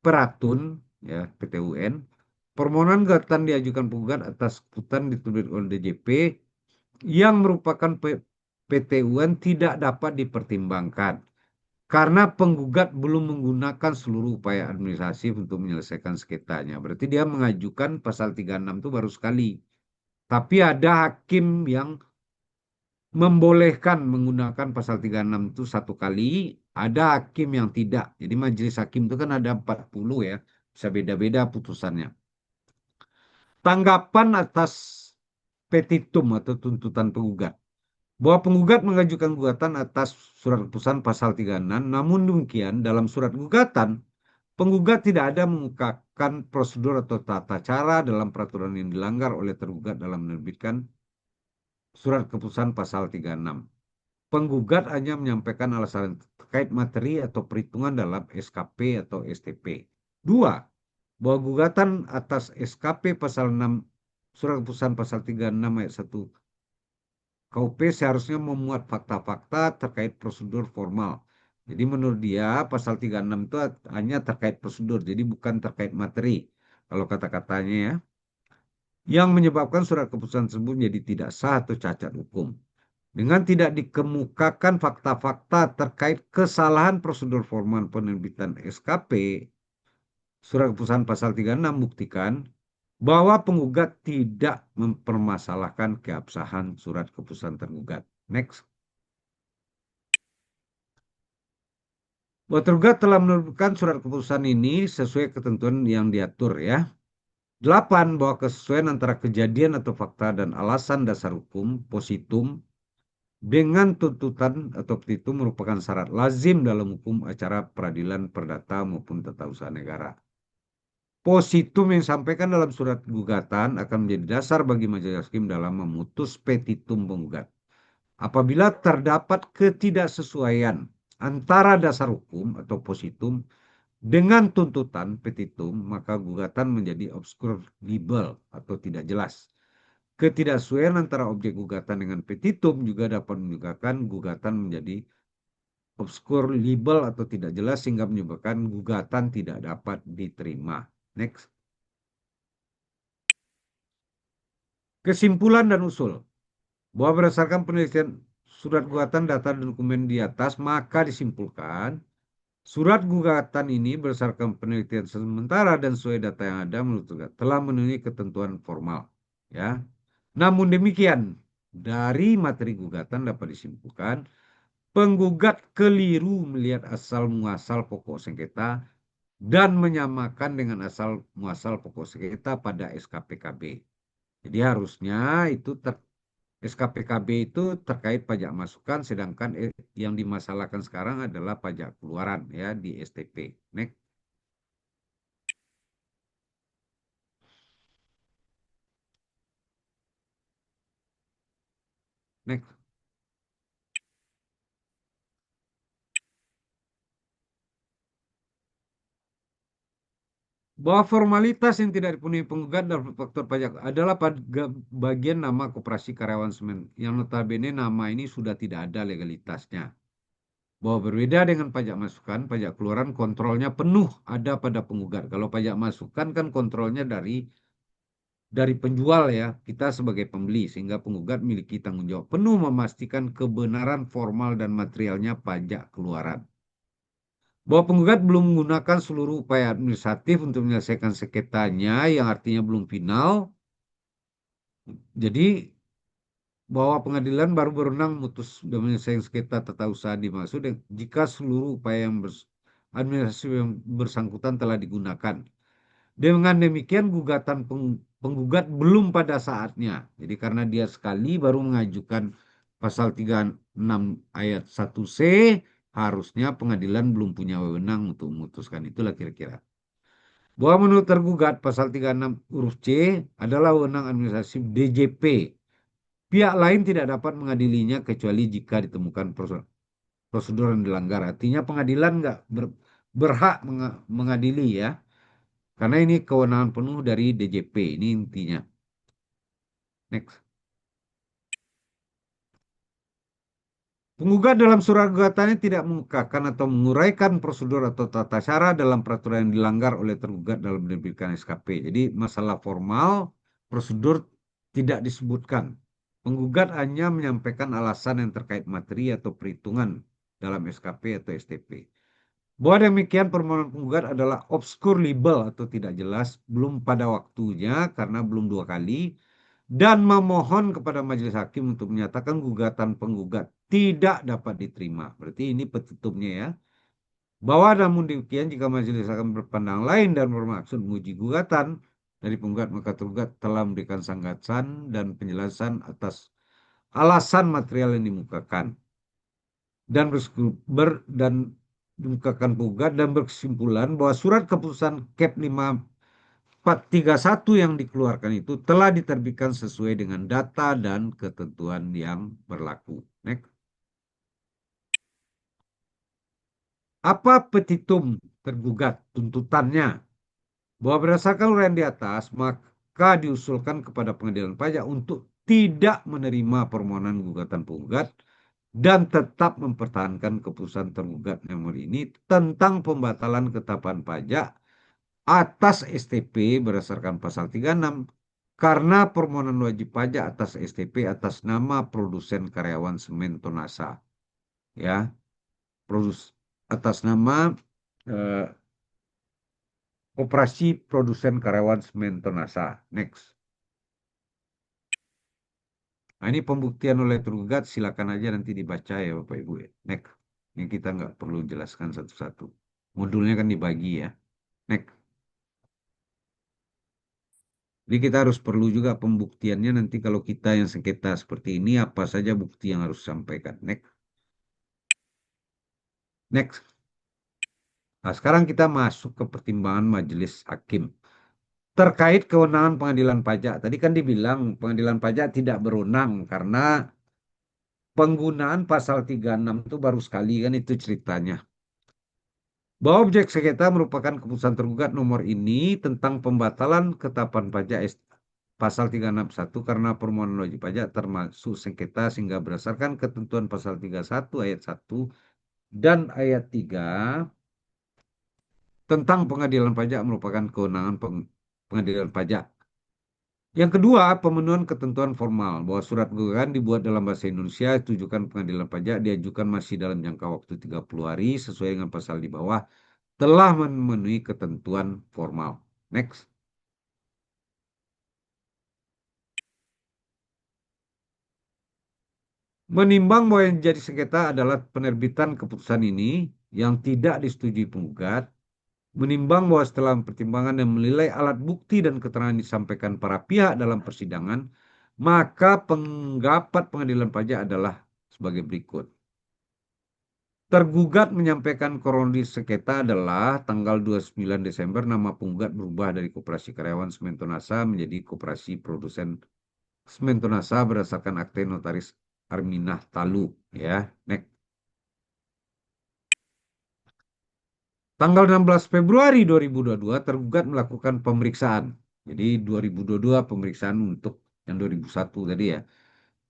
Peratun ya PT UN, permohonan gugatan diajukan penggugat atas keputusan ditulis oleh DJP yang merupakan PT UN tidak dapat dipertimbangkan karena penggugat belum menggunakan seluruh upaya administratif untuk menyelesaikan sengketanya. Berarti dia mengajukan pasal 36 itu baru sekali. Tapi ada hakim yang membolehkan menggunakan pasal 36 itu satu kali, ada hakim yang tidak. Jadi majelis hakim itu kan ada 40 ya, bisa beda-beda putusannya. Tanggapan atas petitum atau tuntutan penggugat. Bahwa penggugat mengajukan gugatan atas surat keputusan pasal 36, namun demikian dalam surat gugatan, penggugat tidak ada mengungkapkan prosedur atau tata cara dalam peraturan yang dilanggar oleh tergugat dalam menerbitkan surat keputusan pasal 36. Penggugat hanya menyampaikan alasan terkait materi atau perhitungan dalam SKP atau STP. Dua, bahwa gugatan atas SKP pasal 6 Surat keputusan pasal 36 ayat 1 KUP seharusnya memuat fakta-fakta terkait prosedur formal. Jadi menurut dia pasal 36 itu hanya terkait prosedur, jadi bukan terkait materi. Kalau kata-katanya ya, yang menyebabkan surat keputusan tersebut menjadi tidak sah atau cacat hukum. Dengan tidak dikemukakan fakta-fakta terkait kesalahan prosedur formal penerbitan SKP, surat keputusan pasal 36 buktikan bahwa penggugat tidak mempermasalahkan keabsahan surat keputusan tergugat. Next. Bahwa tergugat telah menerbitkan surat keputusan ini sesuai ketentuan yang diatur ya. 8. Bahwa kesesuaian antara kejadian atau fakta dan alasan dasar hukum, positum, dengan tuntutan atau petitum merupakan syarat lazim dalam hukum acara peradilan perdata maupun tata usaha negara. Positum yang disampaikan dalam surat gugatan akan menjadi dasar bagi majelis hakim dalam memutus petitum penggugat. Apabila terdapat ketidaksesuaian antara dasar hukum atau positum dengan tuntutan petitum, maka gugatan menjadi obscur libel atau tidak jelas. Ketidaksesuaian antara objek gugatan dengan petitum juga dapat menyebabkan gugatan menjadi obscur libel atau tidak jelas sehingga menyebabkan gugatan tidak dapat diterima. Next. Kesimpulan dan usul. Bahwa berdasarkan penelitian surat gugatan data dan dokumen di atas, maka disimpulkan surat gugatan ini berdasarkan penelitian sementara dan sesuai data yang ada menurut tergugat telah memenuhi ketentuan formal. Ya. Namun demikian, dari materi gugatan dapat disimpulkan penggugat keliru melihat asal muasal pokok sengketa dan menyamakan dengan asal muasal pokok sengketa pada SKPKB. Jadi harusnya itu SKPKB itu terkait pajak masukan, sedangkan yang dimasalahkan sekarang adalah pajak keluaran ya di STP. Next. Next. Bahwa formalitas yang tidak dipenuhi penggugat dalam faktor pajak adalah bagian nama koperasi karyawan semen yang notabene nama ini sudah tidak ada legalitasnya. Bahwa berbeda dengan pajak masukan, pajak keluaran kontrolnya penuh ada pada penggugat. Kalau pajak masukan kan kontrolnya dari penjual ya, kita sebagai pembeli, sehingga penggugat memiliki tanggung jawab penuh memastikan kebenaran formal dan materialnya pajak keluaran. Bahwa penggugat belum menggunakan seluruh upaya administratif untuk menyelesaikan sengketanya yang artinya belum final. Jadi bahwa pengadilan baru berwenang memutus dan menyelesaikan sengketa tata usaha dimaksud jika seluruh upaya yang administratif yang bersangkutan telah digunakan. Dengan demikian gugatan penggugat belum pada saatnya. Jadi karena dia sekali baru mengajukan pasal 36 ayat 1C, harusnya pengadilan belum punya wewenang untuk memutuskan. Itulah kira-kira. Bahwa menurut tergugat pasal 36 huruf C adalah wewenang administrasi DJP. Pihak lain tidak dapat mengadilinya kecuali jika ditemukan prosedur yang dilanggar. Artinya pengadilan nggak berhak mengadili ya. Karena ini kewenangan penuh dari DJP, ini intinya. Next. Penggugat dalam surat gugatannya tidak mengukakan atau menguraikan prosedur atau tata cara dalam peraturan yang dilanggar oleh tergugat dalam menerbitkan SKP. Jadi masalah formal, prosedur tidak disebutkan. Penggugat hanya menyampaikan alasan yang terkait materi atau perhitungan dalam SKP atau STP. Bahwa demikian permohonan penggugat adalah obscur libel atau tidak jelas, belum pada waktunya karena belum dua kali, dan memohon kepada majelis hakim untuk menyatakan gugatan penggugat tidak dapat diterima. Berarti ini petitumnya ya. Bahwa namun demikian jika majelis hakim berpandang lain dan bermaksud menguji gugatan dari penggugat, maka tergugat telah memberikan sanggatan dan penjelasan atas alasan material yang dimukakan dan dan dimukakan penggugat dan berkesimpulan bahwa surat keputusan KEP 5431 yang dikeluarkan itu telah diterbitkan sesuai dengan data dan ketentuan yang berlaku. Next. Apa petitum tergugat tuntutannya? Bahwa berdasarkan uraian di atas, maka diusulkan kepada pengadilan pajak untuk tidak menerima permohonan gugatan penggugat dan tetap mempertahankan keputusan tergugat nomor ini tentang pembatalan ketetapan pajak atas STP berdasarkan pasal 36 karena permohonan wajib pajak atas STP atas nama produsen karyawan semen Tonasa, ya, atas nama eh, Koperasi Produsen Karyawan Semen Tonasa. Next. Nah, ini pembuktian oleh tergugat, silakan aja nanti dibaca ya Bapak Ibu. Next. Ini kita nggak perlu jelaskan satu-satu. Modulnya kan dibagi ya. Next. Jadi kita harus perlu juga pembuktiannya nanti kalau kita yang sengketa seperti ini, apa saja bukti yang harus disampaikan. Next. Next. Nah, sekarang kita masuk ke pertimbangan majelis hakim. Terkait kewenangan pengadilan pajak. Tadi kan dibilang pengadilan pajak tidak berwenang karena penggunaan pasal 36 itu baru sekali kan itu ceritanya. Bahwa objek sengketa merupakan keputusan tergugat nomor ini tentang pembatalan ketetapan pajak pasal 361 karena permohonan wajib pajak termasuk sengketa sehingga berdasarkan ketentuan pasal 31 ayat 1 dan ayat 3 tentang pengadilan pajak merupakan kewenangan pengadilan pajak. Yang kedua, pemenuhan ketentuan formal bahwa surat gugatan dibuat dalam bahasa Indonesia, ditujukan pengadilan pajak, diajukan masih dalam jangka waktu 30 hari sesuai dengan pasal di bawah, telah memenuhi ketentuan formal. Next. Menimbang bahwa yang jadi sengketa adalah penerbitan keputusan ini yang tidak disetujui penggugat, menimbang bahwa setelah pertimbangan dan menilai alat bukti dan keterangan disampaikan para pihak dalam persidangan, maka pendapat pengadilan pajak adalah sebagai berikut. Tergugat menyampaikan kronologis sengketa adalah tanggal 29 Desember nama penggugat berubah dari Koperasi Karyawan Semen Tonasa menjadi Koperasi Produsen Semen Tonasa berdasarkan akte notaris Arminah Talu, ya. Next. Tanggal 16 Februari 2022 tergugat melakukan pemeriksaan. Jadi 2022 pemeriksaan untuk yang 2001 tadi ya.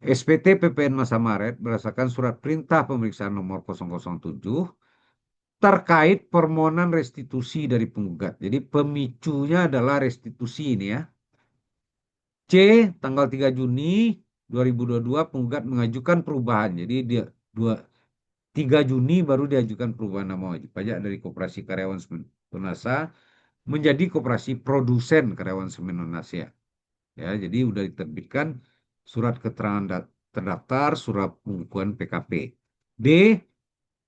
SPT PPN Masa Maret berdasarkan surat perintah pemeriksaan nomor 007 terkait permohonan restitusi dari penggugat. Jadi pemicunya adalah restitusi ini ya. C, tanggal 3 Juni 2022 penggugat mengajukan perubahan. Jadi dia 3 Juni baru diajukan perubahan nama wajib pajak dari Koperasi Karyawan Semen Tonasa menjadi Koperasi Produsen Karyawan Semen Tonasa. Ya, jadi udah diterbitkan surat keterangan terdaftar, surat pengukuhan PKP. D,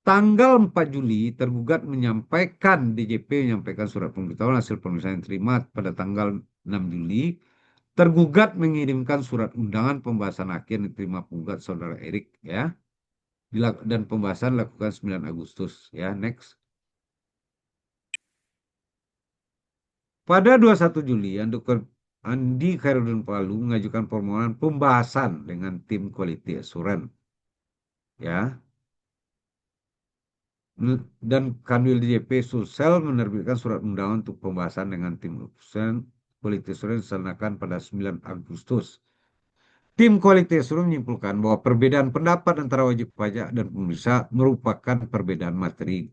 tanggal 4 Juli, tergugat menyampaikan DJP menyampaikan surat pemberitahuan hasil pemeriksaan yang terima pada tanggal 6 Juli. Tergugat mengirimkan surat undangan pembahasan akhir yang diterima penggugat saudara Erik ya. Dan pembahasan dilakukan 9 Agustus ya. Next. Pada 21 Juli, Andi Khairuddin Palu mengajukan permohonan pembahasan dengan tim Quality Assurance ya. Dan Kanwil DJP Sulsel menerbitkan surat undangan untuk pembahasan dengan tim Quality Assurance dilaksanakan pada 9 Agustus. Tim Quality Assurance menyimpulkan bahwa perbedaan pendapat antara wajib pajak dan pemeriksa merupakan perbedaan materi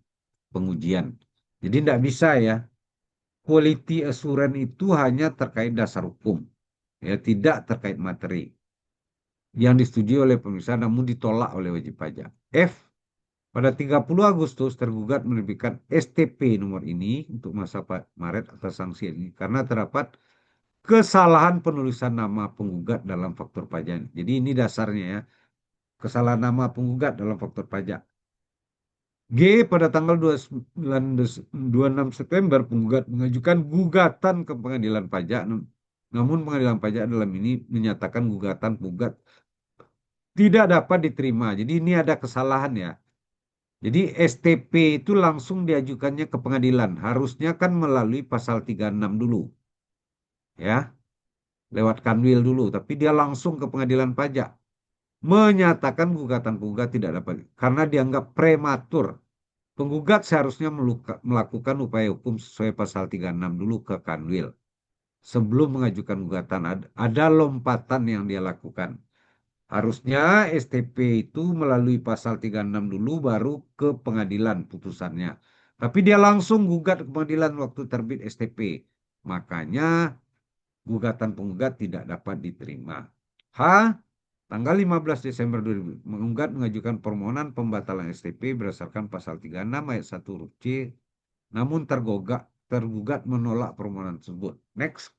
pengujian. Jadi tidak bisa ya. Quality Assurance itu hanya terkait dasar hukum, ya tidak terkait materi yang disetujui oleh pemeriksa namun ditolak oleh wajib pajak. F, pada 30 Agustus tergugat menerbitkan STP nomor ini untuk masa Maret atas sanksi ini karena terdapat kesalahan penulisan nama penggugat dalam faktur pajak. Jadi ini dasarnya ya, kesalahan nama penggugat dalam faktur pajak. G, pada tanggal 26 September penggugat mengajukan gugatan ke pengadilan pajak. Namun pengadilan pajak dalam ini menyatakan gugatan penggugat tidak dapat diterima. Jadi ini ada kesalahan ya. Jadi STP itu langsung diajukannya ke pengadilan. Harusnya kan melalui pasal 36 dulu. Ya, lewat Kanwil dulu. Tapi dia langsung ke pengadilan pajak. Menyatakan gugatan penggugat tidak dapat. Karena dianggap prematur. Penggugat seharusnya melakukan upaya hukum sesuai pasal 36 dulu ke Kanwil. sebelum mengajukan gugatan. Ada lompatan yang dia lakukan. Harusnya STP itu melalui pasal 36 dulu baru ke pengadilan putusannya. Tapi dia langsung gugat ke pengadilan waktu terbit STP. Makanya gugatan penggugat tidak dapat diterima. H. Tanggal 15 Desember 2000, menggugat mengajukan permohonan pembatalan STP berdasarkan pasal 36 ayat 1 huruf C, namun tergugat menolak permohonan tersebut. Next.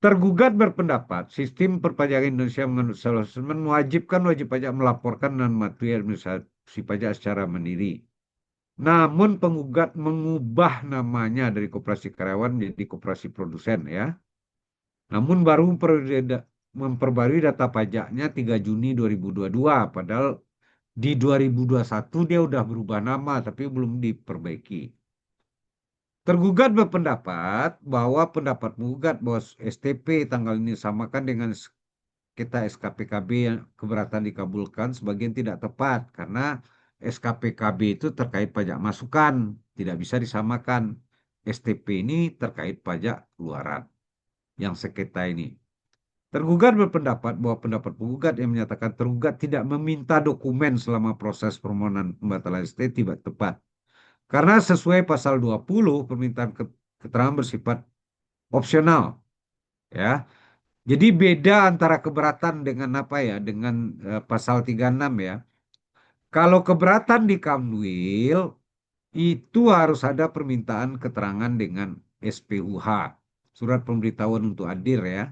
Tergugat berpendapat sistem perpajakan Indonesia mengenai mewajibkan wajib pajak melaporkan dan mematuhi administrasi pajak secara mandiri. Namun penggugat mengubah namanya dari koperasi karyawan menjadi koperasi produsen ya. Namun baru memperbarui data pajaknya 3 Juni 2022. Padahal di 2021 dia udah berubah nama tapi belum diperbaiki. Tergugat berpendapat bahwa pendapat penggugat bahwa STP tanggal ini samakan dengan kita SKPKB yang keberatan dikabulkan sebagian tidak tepat karena SKPKB itu terkait pajak masukan, tidak bisa disamakan. STP ini terkait pajak keluaran yang sengketa ini. Tergugat berpendapat bahwa pendapat penggugat yang menyatakan tergugat tidak meminta dokumen selama proses permohonan pembatalan ST tidak tepat. Karena sesuai pasal 20 permintaan keterangan bersifat opsional ya. Jadi beda antara keberatan dengan apa ya? Dengan pasal 36 ya. Kalau keberatan di Kamwil itu harus ada permintaan keterangan dengan SPUH, surat pemberitahuan untuk hadir ya,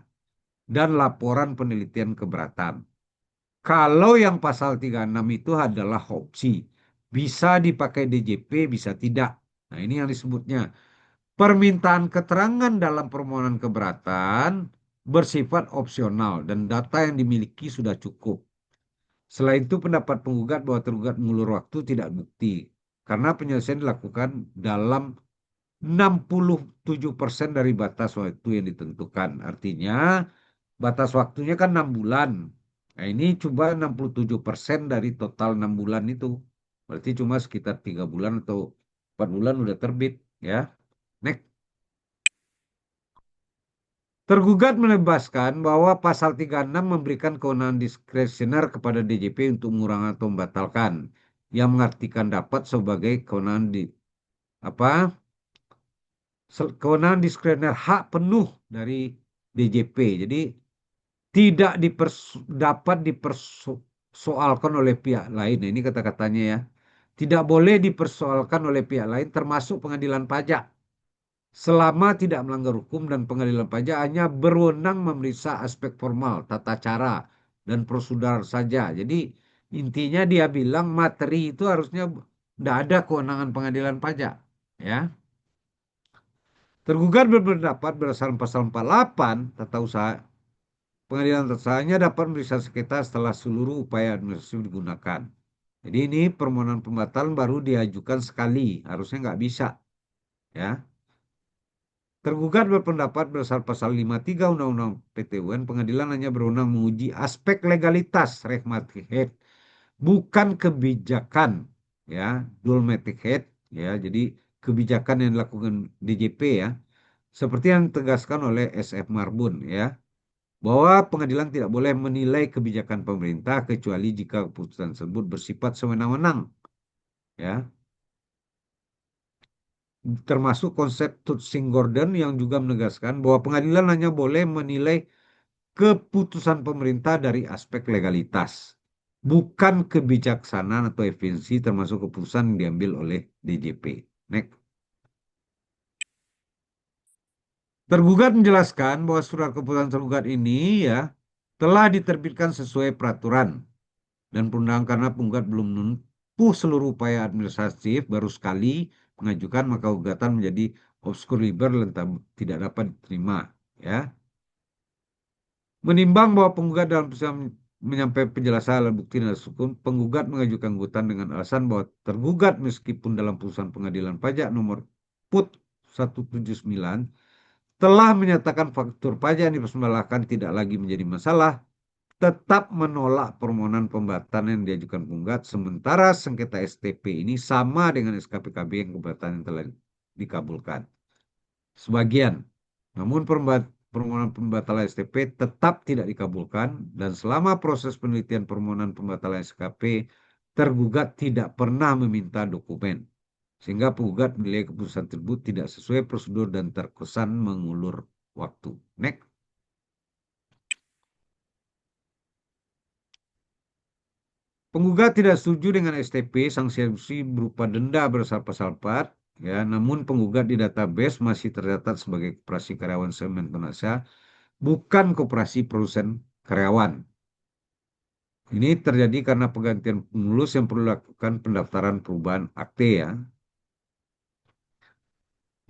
dan laporan penelitian keberatan. Kalau yang pasal 36 itu adalah opsi. Bisa dipakai DJP, bisa tidak. Nah, ini yang disebutnya. Permintaan keterangan dalam permohonan keberatan bersifat opsional dan data yang dimiliki sudah cukup. Selain itu, pendapat penggugat bahwa tergugat mengulur waktu tidak bukti. Karena penyelesaian dilakukan dalam 67% dari batas waktu yang ditentukan. Artinya, batas waktunya kan 6 bulan. Nah, ini coba 67% dari total 6 bulan itu. Berarti cuma sekitar 3 bulan atau 4 bulan udah terbit. Ya. Next. Tergugat menebaskan bahwa pasal 36 memberikan kewenangan diskresioner kepada DJP untuk mengurangi atau membatalkan, yang mengartikan dapat sebagai kewenangan apa? Kewenangan diskresioner hak penuh dari DJP. Jadi tidak dapat dipersoalkan oleh pihak lain. Nah, ini kata-katanya ya. Tidak boleh dipersoalkan oleh pihak lain termasuk pengadilan pajak. Selama tidak melanggar hukum dan pengadilan pajak hanya berwenang memeriksa aspek formal, tata cara, dan prosedur saja. Jadi intinya dia bilang materi itu harusnya tidak ada kewenangan pengadilan pajak. Ya. Tergugat berpendapat berdasarkan pasal 48 tata usaha, pengadilan tata usahanya dapat memeriksa sengketa setelah seluruh upaya administratif digunakan. Jadi ini permohonan pembatalan baru diajukan sekali, harusnya nggak bisa. Ya. Tergugat berpendapat berdasar pasal 53 Undang-Undang PTUN, pengadilan hanya berwenang menguji aspek legalitas rehmatic head, bukan kebijakan, ya, dogmatic head, ya, jadi kebijakan yang dilakukan DJP, ya, seperti yang ditegaskan oleh SF Marbun, ya, bahwa pengadilan tidak boleh menilai kebijakan pemerintah kecuali jika keputusan tersebut bersifat sewenang-wenang, ya. Termasuk konsep Tutsing Gordon yang juga menegaskan bahwa pengadilan hanya boleh menilai keputusan pemerintah dari aspek legalitas, bukan kebijaksanaan atau efisiensi termasuk keputusan yang diambil oleh DJP. Next. Tergugat menjelaskan bahwa surat keputusan tergugat ini ya telah diterbitkan sesuai peraturan dan perundangan karena penggugat belum menempuh seluruh upaya administratif baru sekali mengajukan maka gugatan menjadi obscur liber dan tidak dapat diterima ya. Menimbang bahwa penggugat dalam persidangan menyampaikan penjelasan alat bukti dan hukum, penggugat mengajukan gugatan dengan alasan bahwa tergugat meskipun dalam putusan pengadilan pajak nomor PUT 179 telah menyatakan faktur pajak yang dipersembahkan tidak lagi menjadi masalah, tetap menolak permohonan pembatalan yang diajukan penggugat, sementara sengketa STP ini sama dengan SKPKB yang keberatan yang telah dikabulkan. sebagian. Namun permohonan pembatalan STP tetap tidak dikabulkan dan selama proses penelitian permohonan pembatalan SKP, tergugat tidak pernah meminta dokumen. Sehingga penggugat menilai keputusan tersebut tidak sesuai prosedur dan terkesan mengulur waktu. Next. Penggugat tidak setuju dengan STP, sanksi berupa denda berdasar pasal 4, ya, namun penggugat di database masih tercatat sebagai koperasi karyawan semen penasihat, bukan koperasi produsen karyawan. Ini terjadi karena penggantian pengurus yang perlu dilakukan pendaftaran perubahan akte, ya.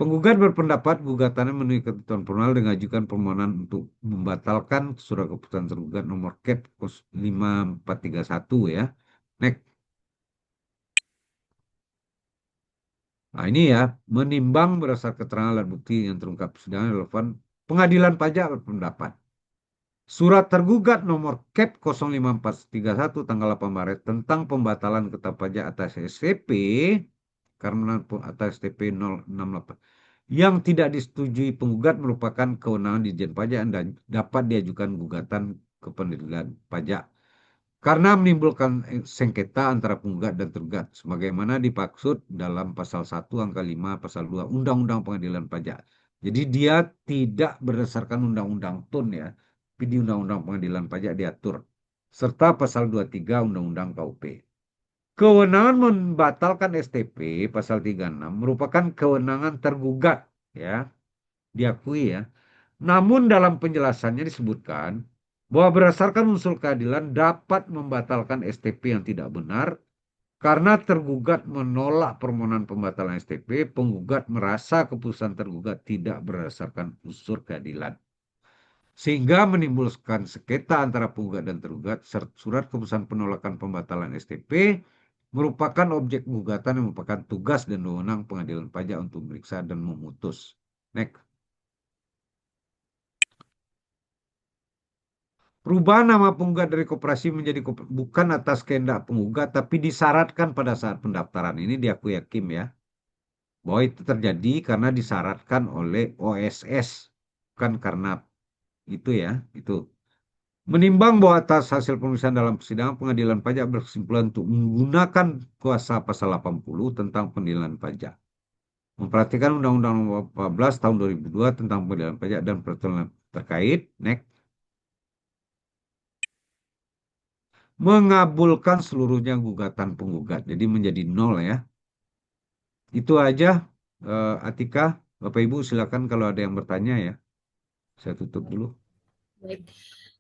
Penggugat berpendapat gugatannya memenuhi ketentuan formal dengan ajukan permohonan untuk membatalkan surat keputusan tergugat nomor CAP 5431, ya. Next. Nah, ini ya, menimbang berdasar keterangan alat bukti yang terungkap persidangan relevan, pengadilan pajak berpendapat surat tergugat nomor CAP 05431 tanggal 8 Maret tentang pembatalan ketetapan pajak atas STP karena atas STP 068 yang tidak disetujui penggugat merupakan kewenangan Ditjen Pajak dan dapat diajukan gugatan ke pengadilan pajak karena menimbulkan sengketa antara penggugat dan tergugat sebagaimana dimaksud dalam pasal 1 angka 5 pasal 2 Undang-Undang Pengadilan Pajak. Jadi dia tidak berdasarkan Undang-Undang TUN, ya, tapi di Undang-Undang Pengadilan Pajak diatur serta pasal 23 Undang-Undang KUP. Kewenangan membatalkan STP pasal 36 merupakan kewenangan tergugat, ya, diakui, ya. Namun dalam penjelasannya disebutkan bahwa berdasarkan unsur keadilan dapat membatalkan STP yang tidak benar karena tergugat menolak permohonan pembatalan STP, penggugat merasa keputusan tergugat tidak berdasarkan unsur keadilan. Sehingga menimbulkan sengketa antara penggugat dan tergugat, surat keputusan penolakan pembatalan STP merupakan objek gugatan yang merupakan tugas dan wewenang pengadilan pajak untuk memeriksa dan memutus. Next. Perubahan nama penggugat dari koperasi menjadi bukan atas kehendak penggugat, tapi disyaratkan pada saat pendaftaran. Ini diakui hakim, ya, bahwa itu terjadi karena disyaratkan oleh OSS, bukan karena itu, ya, itu. Menimbang bahwa atas hasil pemeriksaan dalam persidangan, pengadilan pajak berkesimpulan untuk menggunakan kuasa pasal 80 tentang penilaian pajak. Memperhatikan Undang-Undang Nomor 14 Tahun 2002 tentang penilaian pajak dan peraturan terkait. Next. Mengabulkan seluruhnya gugatan penggugat. Jadi menjadi nol, ya. Itu aja, Atika. Bapak Ibu silakan kalau ada yang bertanya, ya. Saya tutup dulu. Baik,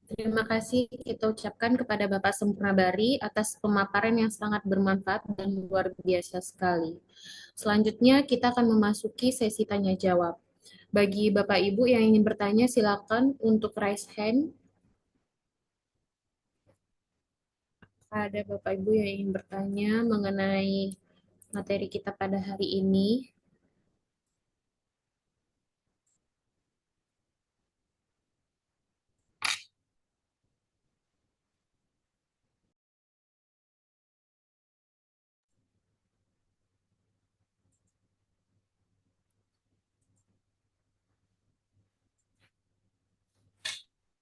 terima kasih kita ucapkan kepada Bapak Sempurnabari atas pemaparan yang sangat bermanfaat dan luar biasa sekali. Selanjutnya kita akan memasuki sesi tanya jawab. Bagi Bapak Ibu yang ingin bertanya, silakan untuk raise hand. Ada Bapak Ibu yang ingin bertanya mengenai materi kita pada hari ini.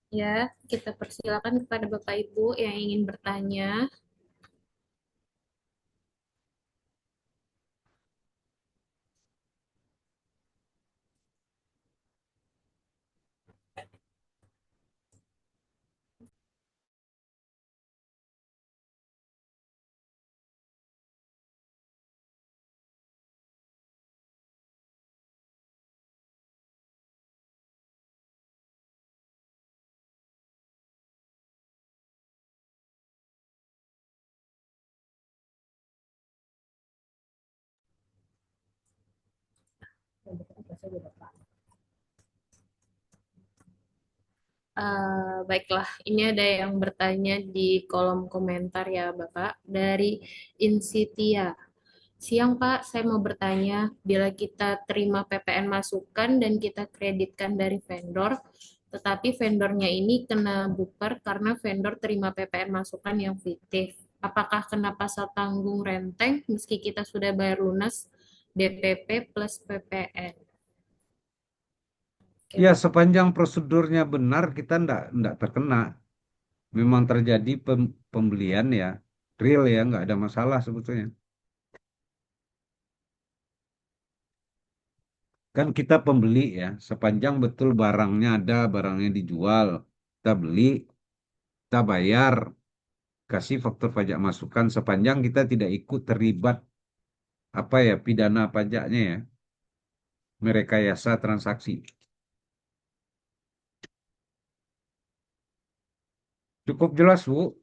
Ya, kita persilakan kepada Bapak Ibu yang ingin bertanya. Baiklah, ini ada yang bertanya di kolom komentar ya Bapak, dari Insitia. Siang Pak, saya mau bertanya, bila kita terima PPN masukan dan kita kreditkan dari vendor, tetapi vendornya ini kena buper karena vendor terima PPN masukan yang fiktif. Apakah kena pasal tanggung renteng meski kita sudah bayar lunas BPP plus PPN? Oke, Ya, Bapak. sepanjang prosedurnya benar, kita ndak terkena. Memang terjadi pembelian ya, real ya, nggak ada masalah sebetulnya. Kan kita pembeli ya, sepanjang betul barangnya ada, barangnya dijual, kita beli, kita bayar, kasih faktur pajak masukan, sepanjang kita tidak ikut terlibat apa ya, pidana pajaknya ya, merekayasa transaksi. Cukup jelas, Bu.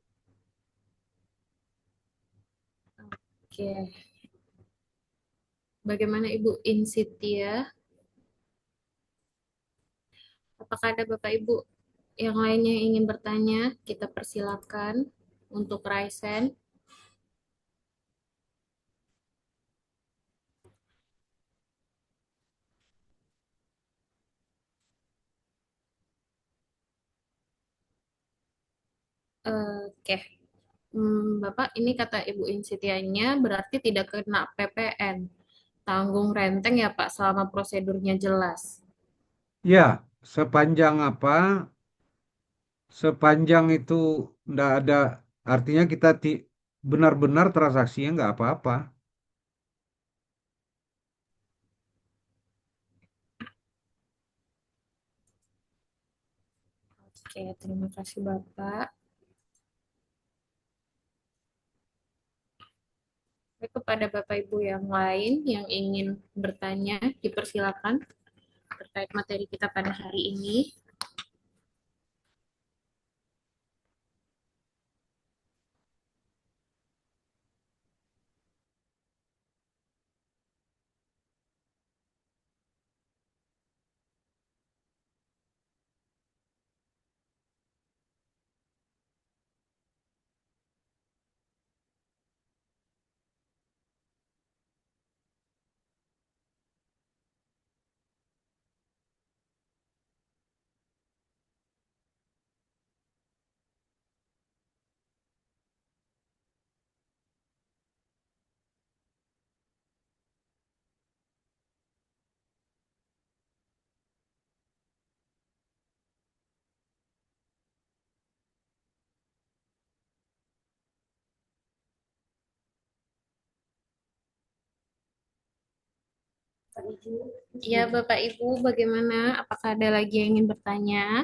Oke. Bagaimana Ibu Insitia? Apakah ada Bapak Ibu yang lainnya yang ingin bertanya? Kita persilakan untuk Raisen. Oke. Bapak, ini kata Ibu Insitianya berarti tidak kena PPN. Tanggung renteng ya Pak selama prosedurnya jelas. Ya, sepanjang apa, sepanjang itu ndak ada, artinya kita benar-benar transaksinya nggak apa-apa. Oke, terima kasih Bapak. Baik, kepada Bapak Ibu yang lain yang ingin bertanya, dipersilakan terkait materi kita pada hari ini. Ya, Bapak Ibu, bagaimana? Apakah ada lagi yang ingin bertanya?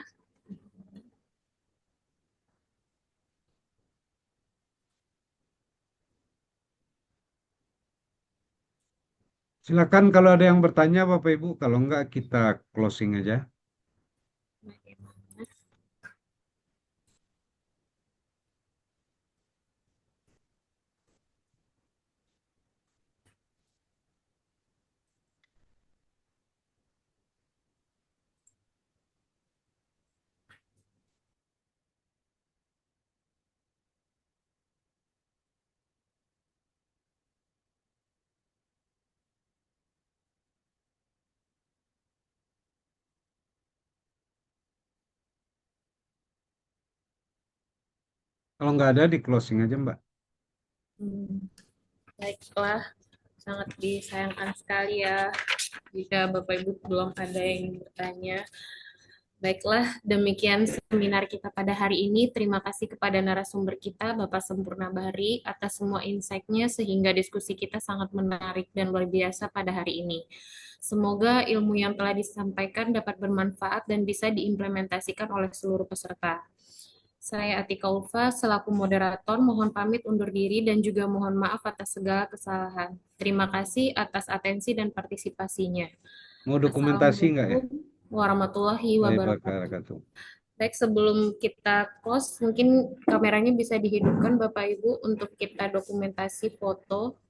Silakan kalau ada yang bertanya, Bapak Ibu. Kalau enggak, kita closing aja. Kalau nggak ada, di closing aja, Mbak. Hmm, baiklah, sangat disayangkan sekali ya jika Bapak Ibu belum ada yang ingin bertanya. Baiklah, demikian seminar kita pada hari ini. Terima kasih kepada narasumber kita, Bapak Sempurna Bahri, atas semua insight-nya sehingga diskusi kita sangat menarik dan luar biasa pada hari ini. Semoga ilmu yang telah disampaikan dapat bermanfaat dan bisa diimplementasikan oleh seluruh peserta. Saya Atika Ulfa, selaku moderator, mohon pamit undur diri dan juga mohon maaf atas segala kesalahan. Terima kasih atas atensi dan partisipasinya. Mau dokumentasi nggak ya? Assalamualaikum warahmatullahi wabarakatuh. Wabarakatuh. Baik, sebelum kita close, mungkin kameranya bisa dihidupkan Bapak Ibu untuk kita dokumentasi foto.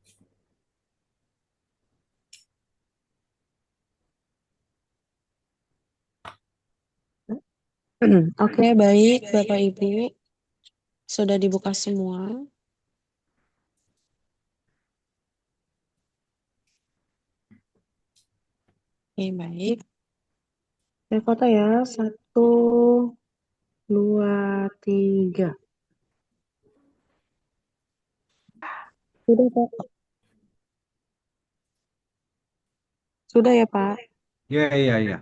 Oke, baik Bapak Ibu. Sudah dibuka semua. Oke, baik. Saya foto ya. Satu, dua, tiga. Sudah, Pak. Sudah ya, Pak. Ya, ya, ya.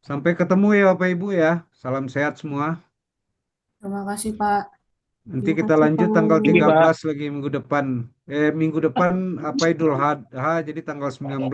Sampai ketemu ya Bapak Ibu ya. Salam sehat semua. Terima kasih, Pak. Nanti Terima kita kasih, lanjut tanggal Pak. Ini Pak. 13 lagi minggu depan. Minggu depan apa Idul Adha, jadi tanggal 19